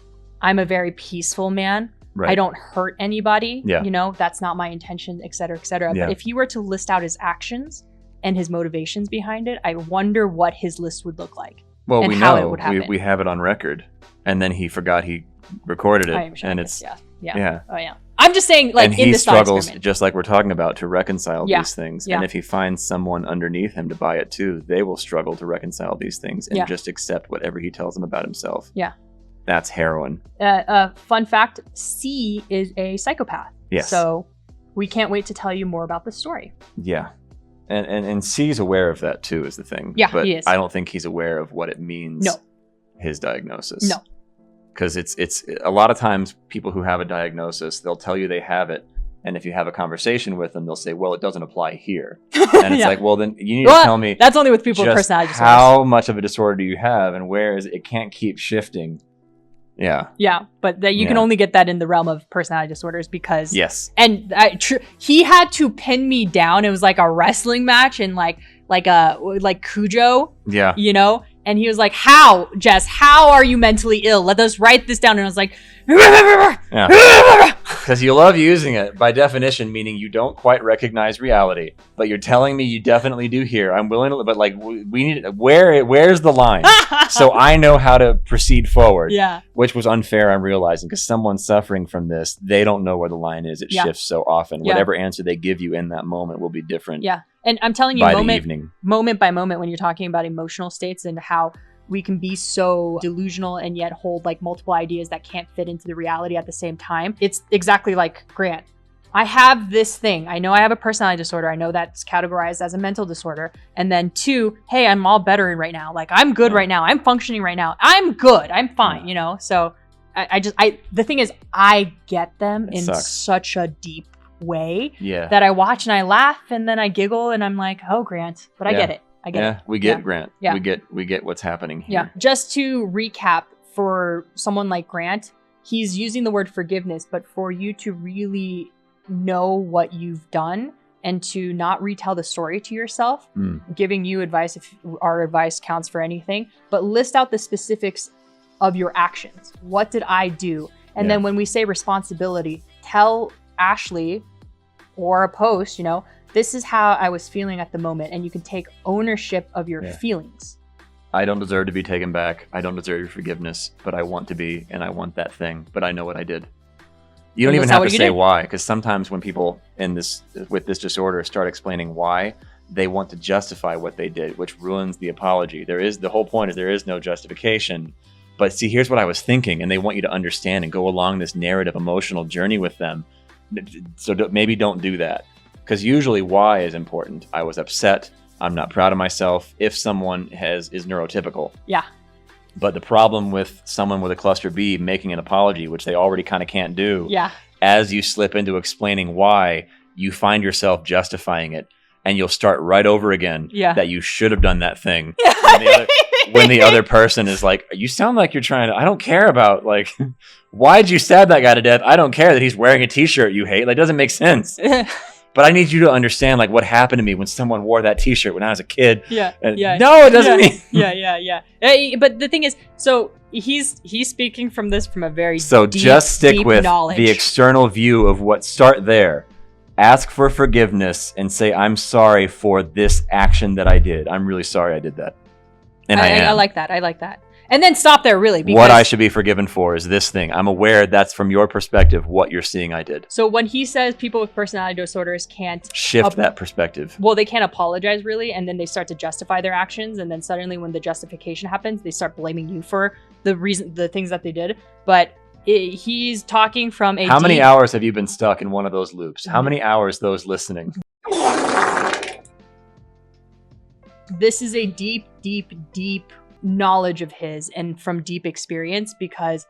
I'm a very peaceful man. Right. I don't hurt anybody. Yeah. You know, that's not my intention, et cetera, et cetera. Yeah. But if he were to list out his actions and his motivations behind it, I wonder what his list would look like. Well, and we how know. it would happen. We have it on record. And then he forgot he recorded it. I'm sure and it's, it's, yeah. Oh, yeah. I'm just saying, like, and in he this thought struggles, experiment. just like we're talking about, to reconcile Yeah. these things. Yeah. And if he finds someone underneath him to buy it too, they will struggle to reconcile these things and Yeah. just accept whatever he tells them about himself. Yeah. That's heroin. Fun fact, C is a psychopath. Yes. So we can't wait to tell you more about the story. Yeah. And C's aware of that too, is the thing. Yeah, but he is. I don't think he's aware of what it means. No. His diagnosis. No. Because it's a lot of times people who have a diagnosis, they'll tell you they have it. And if you have a conversation with them, they'll say, well, it doesn't apply here. And it's Yeah. like, well, then you need to tell me. That's only with people with just personality disorders. how much of a disorder do you have, and where is it? It can't keep shifting. Yeah. Yeah, but you can only get that in the realm of personality disorders because... Yes. And he had to pin me down. It was like a wrestling match and like Cujo. Yeah. You know? And he was like, how, Jess, how are you mentally ill? Let us write this down. And I was like... Yeah. Because you love using it by definition, meaning you don't quite recognize reality, but you're telling me you definitely do here. I'm willing to, but like we need, where's the line? So I know how to proceed forward. Yeah. Which was unfair, I'm realizing, because someone suffering from this, they don't know where the line is. It shifts so often. Yeah. Whatever answer they give you in that moment will be different. Yeah. And I'm telling you, by the evening. moment by moment, when you're talking about emotional states and how we can be so delusional and yet hold like multiple ideas that can't fit into the reality at the same time. It's exactly like Grant. I have this thing. I know I have a personality disorder. I know that's categorized as a mental disorder. And then 2, hey, I'm all better right now. Like I'm good right now. I'm functioning right now. I'm good. I'm fine, you know? So the thing is, I get them in such a deep way that I watch and I laugh and then I giggle and I'm like, oh, Grant, but I get it. I get it. We get Grant. Yeah. We get what's happening here. Yeah. Just to recap, for someone like Grant, he's using the word forgiveness, but for you to really know what you've done and to not retell the story to yourself, giving you advice if our advice counts for anything, but list out the specifics of your actions. What did I do? And then when we say responsibility, tell Ashley or a post, you know, this is how I was feeling at the moment, and you can take ownership of your feelings. I don't deserve to be taken back. I don't deserve your forgiveness, but I want to be, and I want that thing, but I know what I did. You don't even have to say why, because sometimes when people with this disorder start explaining why, they want to justify what they did, which ruins the apology. The whole point is there is no justification. But see, here's what I was thinking, and they want you to understand and go along this narrative, emotional journey with them. So maybe don't do that. Because usually why is important. I was upset. I'm not proud of myself. If someone is neurotypical. Yeah. But the problem with someone with a cluster B making an apology, which they already kind of can't do, as you slip into explaining why, you find yourself justifying it, and you'll start right over again that you should have done that thing. When the other person is like, you sound like you're trying to, I don't care about, like, why'd you stab that guy to death? I don't care that he's wearing a t-shirt you hate. That doesn't make sense. But I need you to understand, like, what happened to me when someone wore that t-shirt when I was a kid. No, it doesn't mean. But the thing is, so he's speaking from this from a very just stick deep with knowledge. The external view of what. Start there. Ask for forgiveness and say, I'm sorry for this action that I did. I'm really sorry I did that. And I like that. I like that. And then stop there, really. Because what I should be forgiven for is this thing. I'm aware that's from your perspective what you're seeing I did. So when he says people with personality disorders can't shift that perspective. Well, they can't apologize, really, and then they start to justify their actions, and then suddenly when the justification happens, they start blaming you for the things that they did. But he's talking from a How many hours have you been stuck in one of those loops? How many hours those listening? This is a deep, deep, deep knowledge of his and from deep experience, because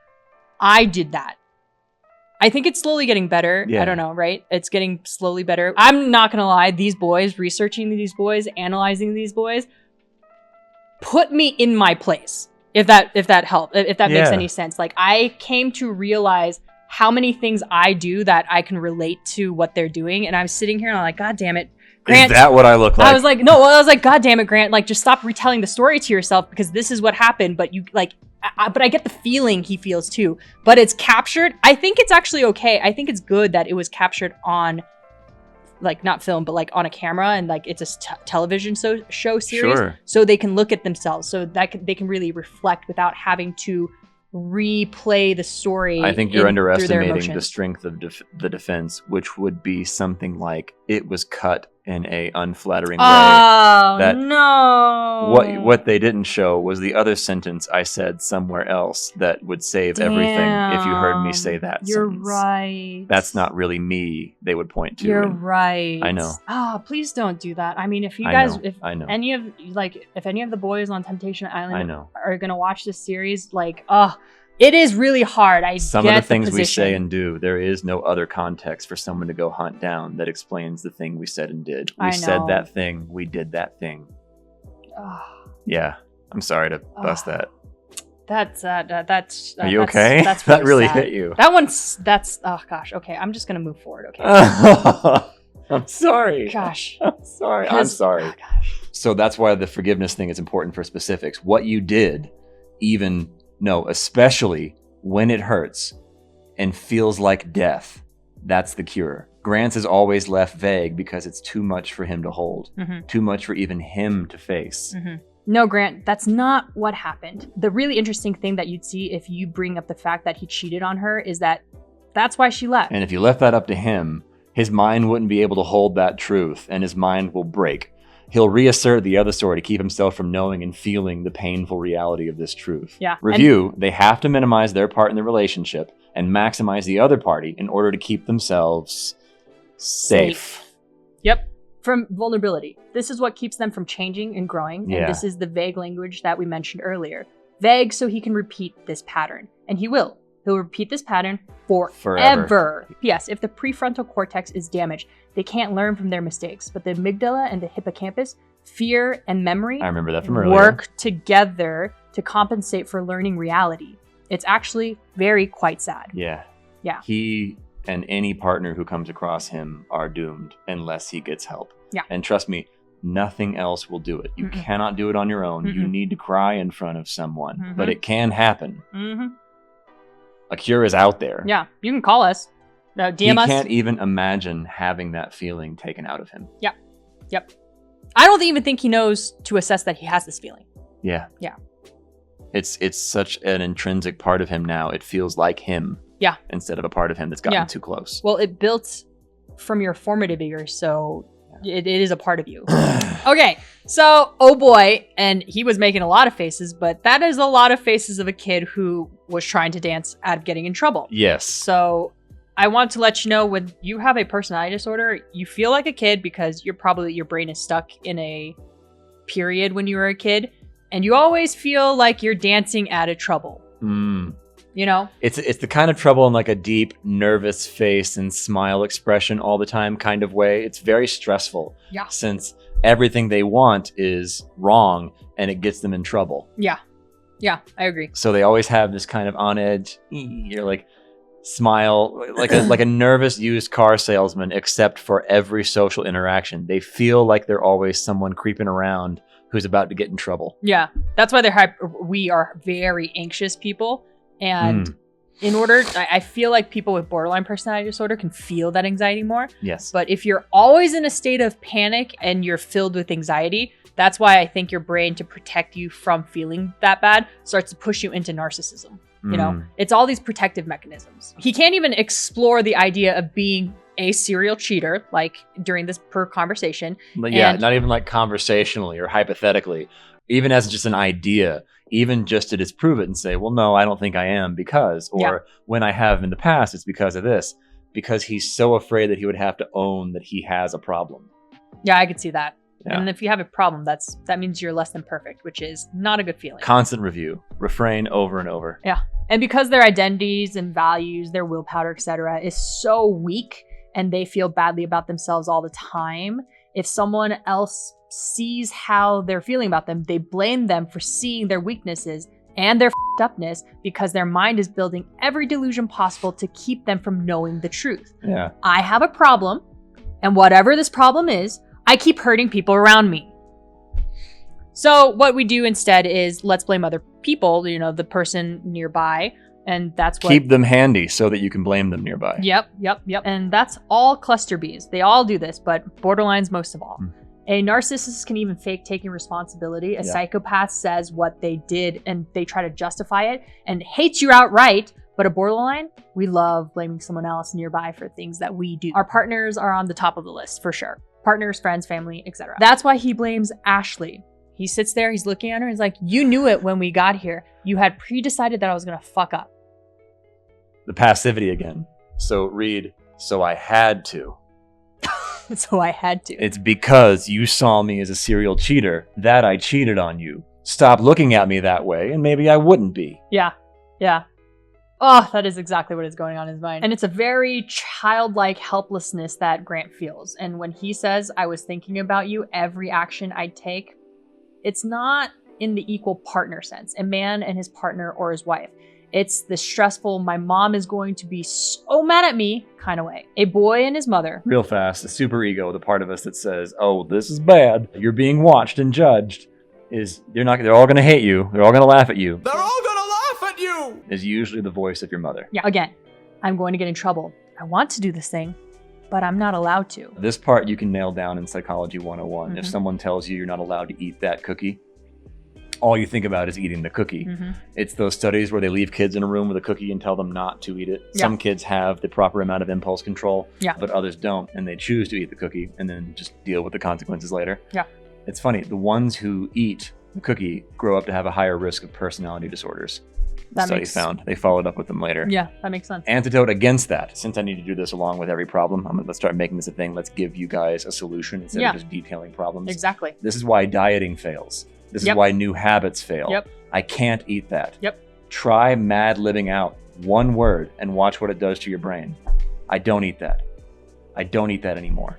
I did that. I think it's slowly getting better. I don't know, right? It's getting slowly better. I'm not gonna lie, these boys, researching these boys, analyzing these boys, put me in my place. If that helps, if that makes any sense. Like, I came to realize how many things I do that I can relate to what they're doing, and I'm sitting here and I'm like, God damn it, Grant. Is that what I look like? I was like, no, I was like, God damn it, Grant, like, just stop retelling the story to yourself, because this is what happened. But you like, but I get the feeling he feels too, but it's captured. I think it's actually okay. I think it's good that it was captured on, like, not film, but like on a camera, and like it's a television show series, so they can look at themselves, so that they can really reflect without having to replay the story. I think you're underestimating the strength of the defense, which would be something like, it was cut in a unflattering way. Oh, no. What they didn't show was the other sentence I said somewhere else that would save everything if you heard me say that You're sentence. right. That's not really me, they would point to. You're right. I know. Please don't do that. I mean, if you I guys, know. I know. if any of the boys on Temptation Island I know. are gonna watch this series, like, it is really hard. Some of the things we say and do, there is no other context for someone to go hunt down that explains the thing we said and did. We said that thing, we did that thing. Yeah, I'm sorry to bust that. That's Are you okay? That's that really sad. hit you. That's oh gosh. Okay, I'm just gonna move forward. Okay. I'm sorry. Gosh. I'm sorry. I'm sorry. Oh, gosh. So that's why the forgiveness thing is important for specifics. What you did, especially when it hurts and feels like death, that's the cure. Grant's is always left vague because it's too much for him to hold, too much for even him to face. No, Grant, that's not what happened. The really interesting thing that you'd see if you bring up the fact that he cheated on her is that that's why she left. And if you left that up to him, his mind wouldn't be able to hold that truth, and his mind will break. He'll reassert the other story to keep himself from knowing and feeling the painful reality of this truth. Yeah. Review, they have to minimize their part in the relationship and maximize the other party in order to keep themselves safe. Yep. From vulnerability. This is what keeps them from changing and growing. And this is the vague language that we mentioned earlier. Vague so he can repeat this pattern. And he will. He'll repeat this pattern forever. Yes, if the prefrontal cortex is damaged, they can't learn from their mistakes. But the amygdala and the hippocampus, fear and memory, I remember that from earlier, work together to compensate for learning reality. It's actually quite sad. Yeah. Yeah. He and any partner who comes across him are doomed unless he gets help. Yeah. And trust me, nothing else will do it. You cannot do it on your own. You need to cry in front of someone, but it can happen. A cure is out there. Yeah, you can call us. DM us. He can't even imagine having that feeling taken out of him. Yep. I don't even think he knows to assess that he has this feeling. Yeah. Yeah. It's such an intrinsic part of him now. It feels like him. Yeah. Instead of a part of him that's gotten too close. Well, it built from your formative years, so it is a part of you. Okay, so, oh boy, and he was making a lot of faces, but that is a lot of faces of a kid who was trying to dance out of getting in trouble. Yes. So I want to let you know, when you have a personality disorder, you feel like a kid because your brain is stuck in a period when you were a kid, and you always feel like you're dancing out of trouble. You know? It's the kind of trouble in like a deep, nervous face and smile expression all the time kind of way. It's very stressful. Yeah. Since everything they want is wrong and it gets them in trouble. Yeah. Yeah, I agree. So they always have this kind of on edge, you're like, smile, like a nervous used car salesman, except for every social interaction. They feel like they're always someone creeping around who's about to get in trouble. Yeah, that's why we are very anxious people. And in order, I feel like people with borderline personality disorder can feel that anxiety more. Yes. But if you're always in a state of panic and you're filled with anxiety, that's why I think your brain, to protect you from feeling that bad, starts to push you into narcissism. You know, it's all these protective mechanisms. He can't even explore the idea of being a serial cheater, like during this conversation. But yeah, not even like conversationally or hypothetically, even as just an idea, even just to disprove it and say, well, no, I don't think I am because, or when I have in the past, it's because of this, because he's so afraid that he would have to own that he has a problem. Yeah, I could see that. Yeah. And if you have a problem, that means you're less than perfect, which is not a good feeling. Constant review, refrain over and over. Yeah. And because their identities and values, their willpower, etc., is so weak and they feel badly about themselves all the time, if someone else sees how they're feeling about them, they blame them for seeing their weaknesses and their f***ed upness because their mind is building every delusion possible to keep them from knowing the truth. Yeah. I have a problem, and whatever this problem is, I keep hurting people around me. So what we do instead is let's blame other people, you know, the person nearby. And that's what... Keep them handy so that you can blame them nearby. Yep. And that's all cluster Bs. They all do this, but borderlines most of all. A narcissist can even fake taking responsibility. A psychopath says what they did and they try to justify it and hates you outright. But a borderline, we love blaming someone else nearby for things that we do. Our partners are on the top of the list for sure. Partners, friends, family, etc. That's why he blames Ashley. He sits there, he's looking at her, he's like, you knew it when we got here. You had pre-decided that I was gonna fuck up. The passivity again. So read, so I had to. So I had to. It's because you saw me as a serial cheater that I cheated on you. Stop looking at me that way and maybe I wouldn't be. Yeah. Oh, that is exactly what is going on in his mind. And it's a very childlike helplessness that Grant feels. And when he says, I was thinking about you, every action I'd take, it's not in the equal partner sense, a man and his partner or his wife. It's the stressful, my mom is going to be so mad at me kind of way. A boy and his mother. Real fast, the super ego, the part of us that says, oh, this is bad, you're being watched and judged, they're all going to hate you. They're all going to laugh at you. They're all going to laugh at you! Is usually the voice of your mother. Yeah, again, I'm going to get in trouble. I want to do this thing, but I'm not allowed to. This part you can nail down in Psychology 101. If someone tells you you're not allowed to eat that cookie, all you think about is eating the cookie. It's those studies where they leave kids in a room with a cookie and tell them not to eat it. Some kids have the proper amount of impulse control, but others don't, and they choose to eat the cookie and then just deal with the consequences later. Yeah. It's funny, the ones who eat the cookie grow up to have a higher risk of personality disorders. The study found. They followed up with them later. Yeah, that makes sense. Antidote against that. Since I need to do this along with every problem, let's start making this a thing. Let's give you guys a solution instead of just detailing problems. Exactly. This is why dieting fails. This is why new habits fail. I can't eat that. Try mad living out. One word and watch what it does to your brain. I don't eat that. I don't eat that anymore.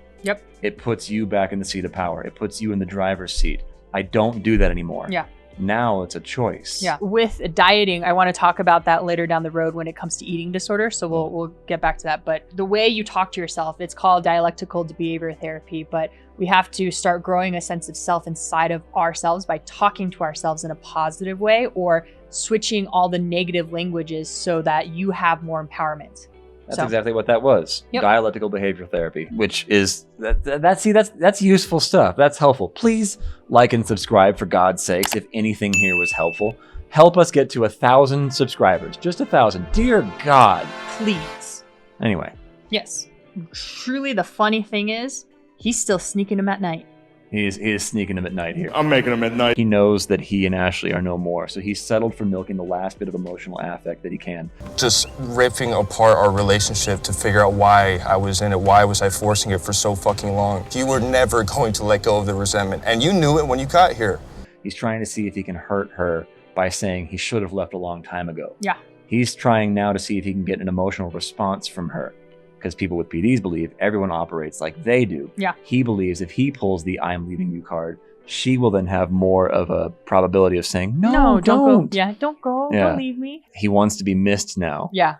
It puts you back in the seat of power. It puts you in the driver's seat. I don't do that anymore. Now it's a choice. With dieting, I want to talk about that later down the road when it comes to eating disorder. So we'll get back to that. But the way you talk to yourself, it's called dialectical behavior therapy. But we have to start growing a sense of self inside of ourselves by talking to ourselves in a positive way or switching all the negative languages so that you have more empowerment. That's exactly what that was. Dialectical behavioral therapy, which is that's useful stuff. That's helpful. Please like and subscribe for God's sakes. If anything here was helpful, help us get to 1,000 subscribers. Just 1,000. Dear God. Please. Anyway. Yes. Truly the funny thing is, he's still sneaking them at night. He is sneaking him at night here. I'm making him at night. He knows that he and Ashley are no more, so he's settled for milking the last bit of emotional affect that he can. Just ripping apart our relationship to figure out why I was in it. Why was I forcing it for so fucking long? You were never going to let go of the resentment, and you knew it when you got here. He's trying to see if he can hurt her by saying he should have left a long time ago. Yeah. He's trying now to see if he can get an emotional response from her. Because people with PDs believe everyone operates like they do. Yeah. He believes if he pulls the I'm leaving you card, she will then have more of a probability of saying, no, don't go. Yeah, don't go. Yeah. Don't leave me. He wants to be missed now. Yeah.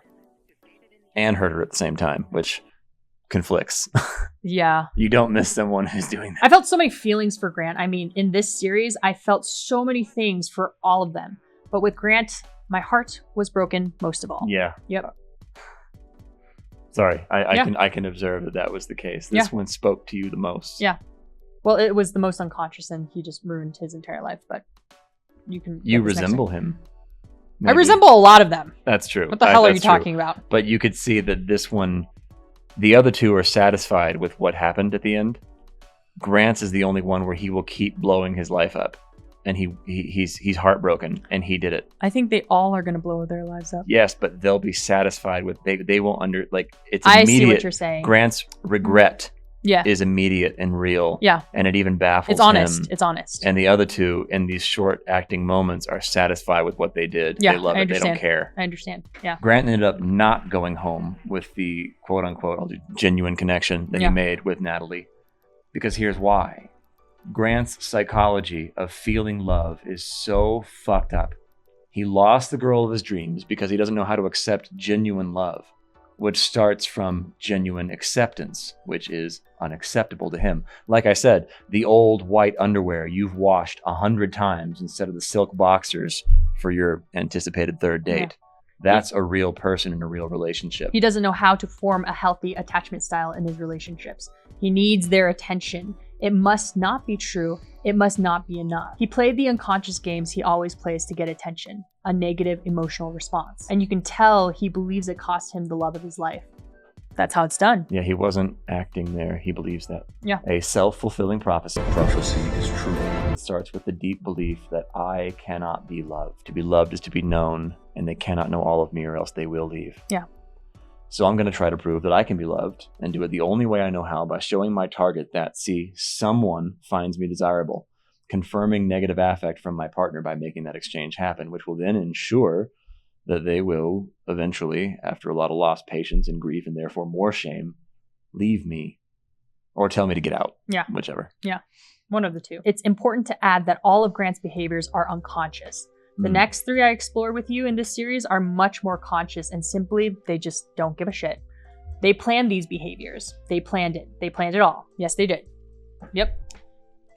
And hurt her at the same time, which conflicts. Yeah. You don't miss someone who's doing that. I felt so many feelings for Grant. I mean, in this series, I felt so many things for all of them. But with Grant, my heart was broken most of all. Yeah. Yep. Sorry, I can observe that was the case. This one spoke to you the most. Yeah. Well, it was the most unconscious, and he just ruined his entire life. But you resemble him. Maybe. I resemble a lot of them. That's true. What the hell are you talking about? But you could see that this one, the other two are satisfied with what happened at the end. Grant's is the only one where he will keep blowing his life up. And he's heartbroken, and he did it. I think they all are going to blow their lives up. Yes, but they'll be satisfied with they won't it's immediate. I see what you're saying. Grant's regret yeah. is immediate and real. Yeah. And it even baffles It's honest. him. It's honest. And the other two, in these short acting moments, are satisfied with what they did. Yeah, they love it. They don't care. I understand. Yeah. Grant ended up not going home with the quote unquote genuine connection that he made with Natalie. Because here's why. Grant's psychology of feeling love is so fucked up. He lost the girl of his dreams because he doesn't know how to accept genuine love, which starts from genuine acceptance, which is unacceptable to him. Like I said, the old white underwear you've washed 100 times instead of the silk boxers for your anticipated third date. Yeah. That's a real person in a real relationship. He doesn't know how to form a healthy attachment style in his relationships. He needs their attention. It must not be true. It must not be enough. He played the unconscious games he always plays to get attention, a negative emotional response. And you can tell he believes it cost him the love of his life. That's how it's done. Yeah, he wasn't acting there. He believes that. Yeah. A self-fulfilling prophecy. Prophecy is true. It starts with the deep belief that I cannot be loved. To be loved is to be known, and they cannot know all of me or else they will leave. Yeah. So I'm going to try to prove that I can be loved and do it the only way I know how, by showing my target that, see, someone finds me desirable, confirming negative affect from my partner by making that exchange happen, which will then ensure that they will eventually, after a lot of lost patience and grief and therefore more shame, leave me or tell me to get out. Yeah. Whichever. Yeah. One of the two. It's important to add that all of Grant's behaviors are unconscious. The next three I explore with you in this series are much more conscious, and simply, they just don't give a shit. They planned these behaviors. They planned it. They planned it all. Yes, they did. Yep.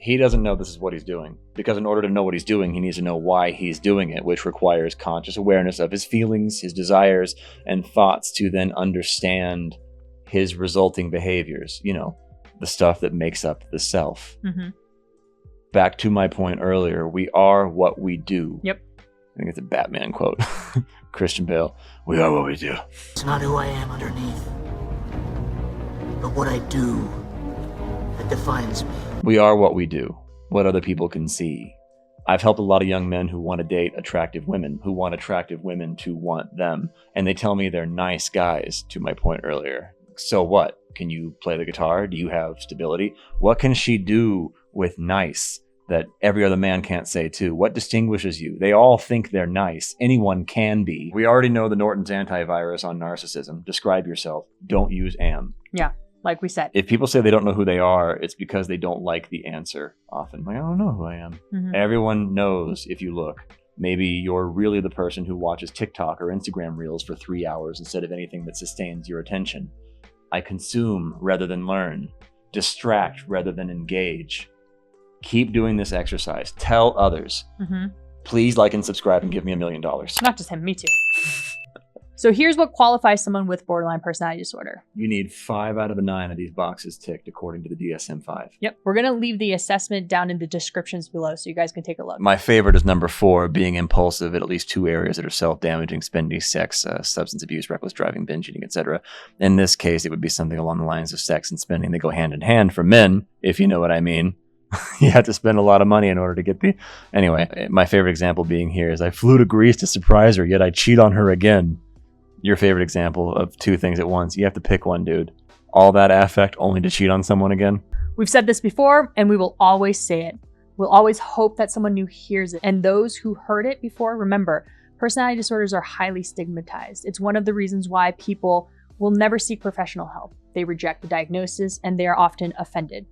He doesn't know this is what he's doing, because in order to know what he's doing, he needs to know why he's doing it, which requires conscious awareness of his feelings, his desires, and thoughts to then understand his resulting behaviors. You know, the stuff that makes up the self. Mm-hmm. Back to my point earlier, we are what we do. Yep. I think it's a Batman quote. Christian Bale. We are what we do. It's not who I am underneath, but what I do that defines me. We are what we do, what other people can see. I've helped a lot of young men who want to date attractive women, who want attractive women to want them. And they tell me they're nice guys, to my point earlier. So what? Can you play the guitar? Do you have stability? What can she do with nice that every other man can't say too? What distinguishes you? They all think they're nice. Anyone can be. We already know the Norton's antivirus on narcissism. Describe yourself. Don't use am. Yeah, like we said. If people say they don't know who they are, it's because they don't like the answer often. Like, I don't know who I am. Mm-hmm. Everyone knows if you look. Maybe you're really the person who watches TikTok or Instagram Reels for 3 hours instead of anything that sustains your attention. I consume rather than learn. Distract rather than engage. Keep doing this exercise. Tell others. Mm-hmm. Please like and subscribe and give me $1 million. Not just him, me too. So here's what qualifies someone with borderline personality disorder. You need 5 out of the 9 of these boxes ticked according to the DSM-5. Yep. We're going to leave the assessment down in the descriptions below so you guys can take a look. My favorite is number 4, being impulsive at least 2 areas that are self-damaging: spending, sex, substance abuse, reckless driving, binge eating, etc. In this case, it would be something along the lines of sex and spending. They go hand in hand for men, if you know what I mean. You have to spend a lot of money in order to get the... Anyway, my favorite example being here is I flew to Greece to surprise her, yet I cheat on her again. Your favorite example of two things at once. You have to pick one, dude. All that affect only to cheat on someone again? We've said this before, and we will always say it. We'll always hope that someone new hears it. And those who heard it before, remember, personality disorders are highly stigmatized. It's one of the reasons why people will never seek professional help. They reject the diagnosis, and they are often offended.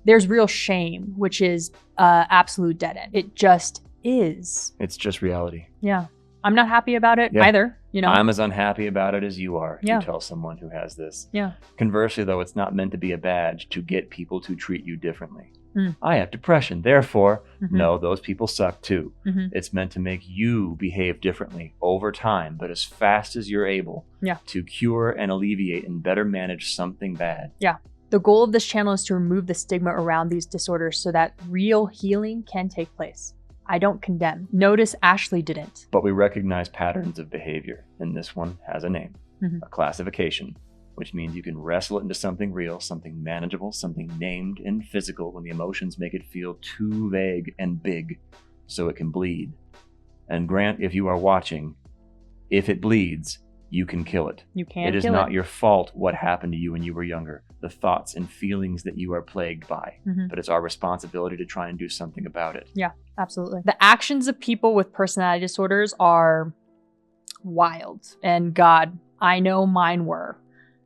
There's real shame, which is absolute dead end. It just is. It's just reality. Yeah. I'm not happy about it either. You know, I'm as unhappy about it as you are. Yeah. To tell someone who has this. Yeah. Conversely, though, it's not meant to be a badge to get people to treat you differently. Mm. I have depression, therefore, no, those people suck too. Mm-hmm. It's meant to make you behave differently over time, but as fast as you're able to cure and alleviate and better manage something bad. Yeah. The goal of this channel is to remove the stigma around these disorders so that real healing can take place. I don't condemn. Notice Ashley didn't. But we recognize patterns of behavior, and this one has a name, a classification, which means you can wrestle it into something real, something manageable, something named and physical when the emotions make it feel too vague and big so it can bleed. And Grant, if you are watching, if it bleeds, you can kill it. You can It is kill not it. your fault what happened to you when you were younger, the thoughts and feelings that you are plagued by, but it's our responsibility to try and do something about it. Yeah, absolutely. The actions of people with personality disorders are wild. And God, I know mine were.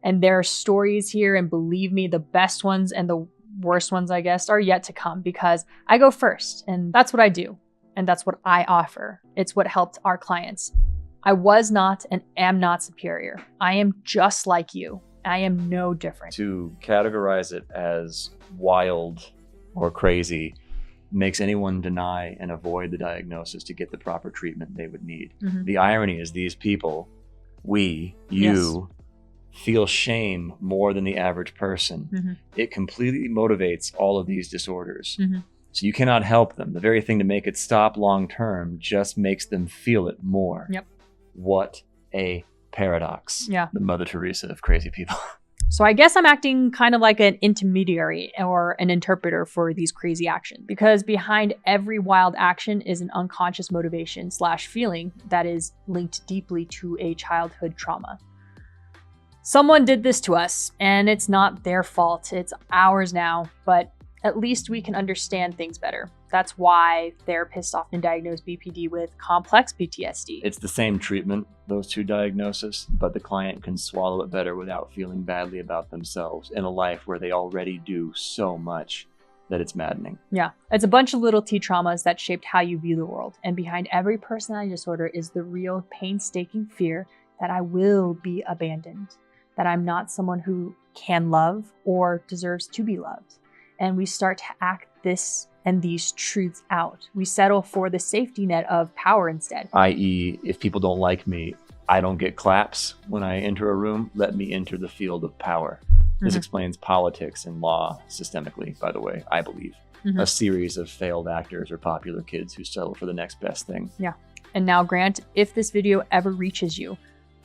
And there are stories here, and believe me, the best ones and the worst ones, I guess, are yet to come because I go first, and that's what I do. And that's what I offer. It's what helped our clients. I was not and am not superior. I am just like you. I am no different. To categorize it as wild or crazy makes anyone deny and avoid the diagnosis to get the proper treatment they would need. The irony is these people, you, feel shame more than the average person. It completely motivates all of these disorders. So you cannot help them. The very thing to make it stop long term just makes them feel it more. Yep. What a paradox. Yeah. The Mother Teresa of crazy people. So I guess I'm acting kind of like an intermediary or an interpreter for these crazy actions, because behind every wild action is an unconscious motivation / feeling that is linked deeply to a childhood trauma. Someone did this to us, and it's not their fault. It's ours now, but at least we can understand things better. That's why therapists often diagnose BPD with complex PTSD. It's the same treatment, those two diagnoses, but the client can swallow it better without feeling badly about themselves in a life where they already do so much that it's maddening. Yeah, it's a bunch of little T traumas that shaped how you view the world. And behind every personality disorder is the real painstaking fear that I will be abandoned, that I'm not someone who can love or deserves to be loved. And we start to act this and these truths out. We settle for the safety net of power instead. I.e., if people don't like me, I don't get claps when I enter a room. Let me enter the field of power. This explains politics and law systemically, by the way, I believe. A series of failed actors or popular kids who settle for the next best thing. Yeah. And now, Grant, if this video ever reaches you,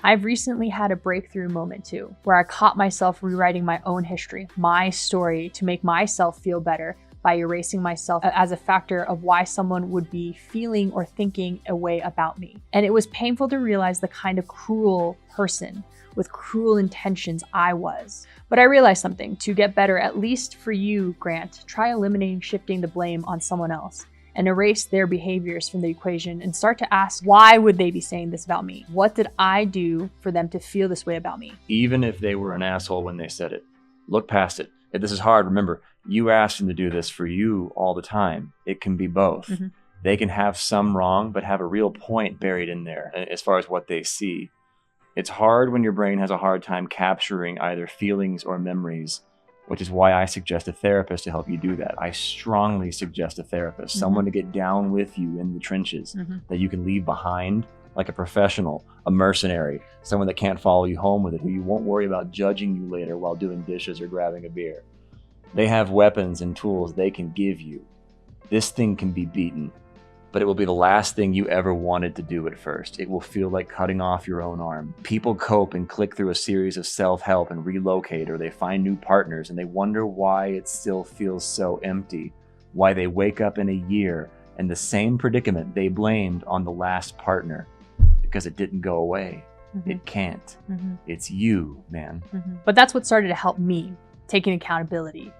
I've recently had a breakthrough moment too, where I caught myself rewriting my own history, my story, to make myself feel better by erasing myself as a factor of why someone would be feeling or thinking a way about me. And it was painful to realize the kind of cruel person with cruel intentions I was. But I realized something. To get better, at least for you, Grant, try eliminating shifting the blame on someone else and erase their behaviors from the equation and start to ask, why would they be saying this about me? What did I do for them to feel this way about me? Even if they were an asshole when they said it, look past it. If this is hard, remember, you asked them to do this for you all the time. It can be both. They can have some wrong, but have a real point buried in there as far as what they see. It's hard when your brain has a hard time capturing either feelings or memories, which is why I suggest a therapist to help you do that. I strongly suggest a therapist, someone to get down with you in the trenches that you can leave behind, like a professional, a mercenary, someone that can't follow you home with it, who you won't worry about judging you later while doing dishes or grabbing a beer. They have weapons and tools they can give you. This thing can be beaten, but it will be the last thing you ever wanted to do at first. It will feel like cutting off your own arm. People cope and click through a series of self-help and relocate, or they find new partners and they wonder why it still feels so empty. why they wake up in a year in the same predicament they blamed on the last partner, because it didn't go away. It can't. It's you, man. But that's what started to help me, taking accountability.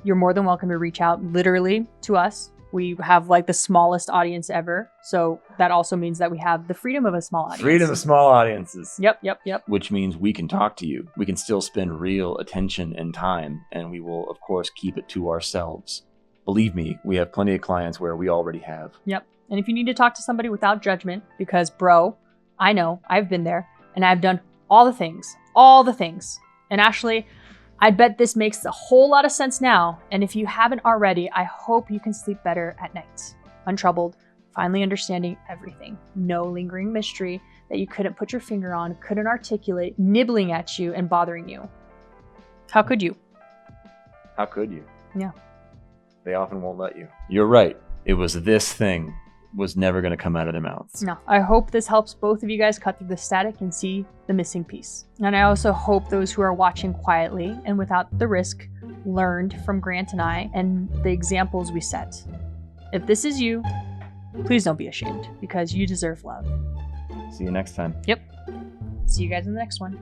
You're more than welcome to reach out literally to us. We have like the smallest audience ever. So that also means that we have the freedom of a small audience. Freedom of small audiences. Yep. Which means we can talk to you. We can still spend real attention and time, and we will, of course, keep it to ourselves. Believe me, we have plenty of clients where we already have. Yep. And if you need to talk to somebody without judgment, because bro, I know, I've been there, and I've done all the things. And Ashley, I bet this makes a whole lot of sense now. And if you haven't already, I hope you can sleep better at night. Untroubled, finally understanding everything. No lingering mystery that you couldn't put your finger on, couldn't articulate, nibbling at you and bothering you. How could you? How could you? Yeah. They often won't let you. You're right. It was this thing was never going to come out of their mouths. No, I hope this helps both of you guys cut through the static and see the missing piece. And I also hope those who are watching quietly and without the risk learned from Grant and I and the examples we set. If this is you, please don't be ashamed, because you deserve love. See you next time. Yep. See you guys in the next one.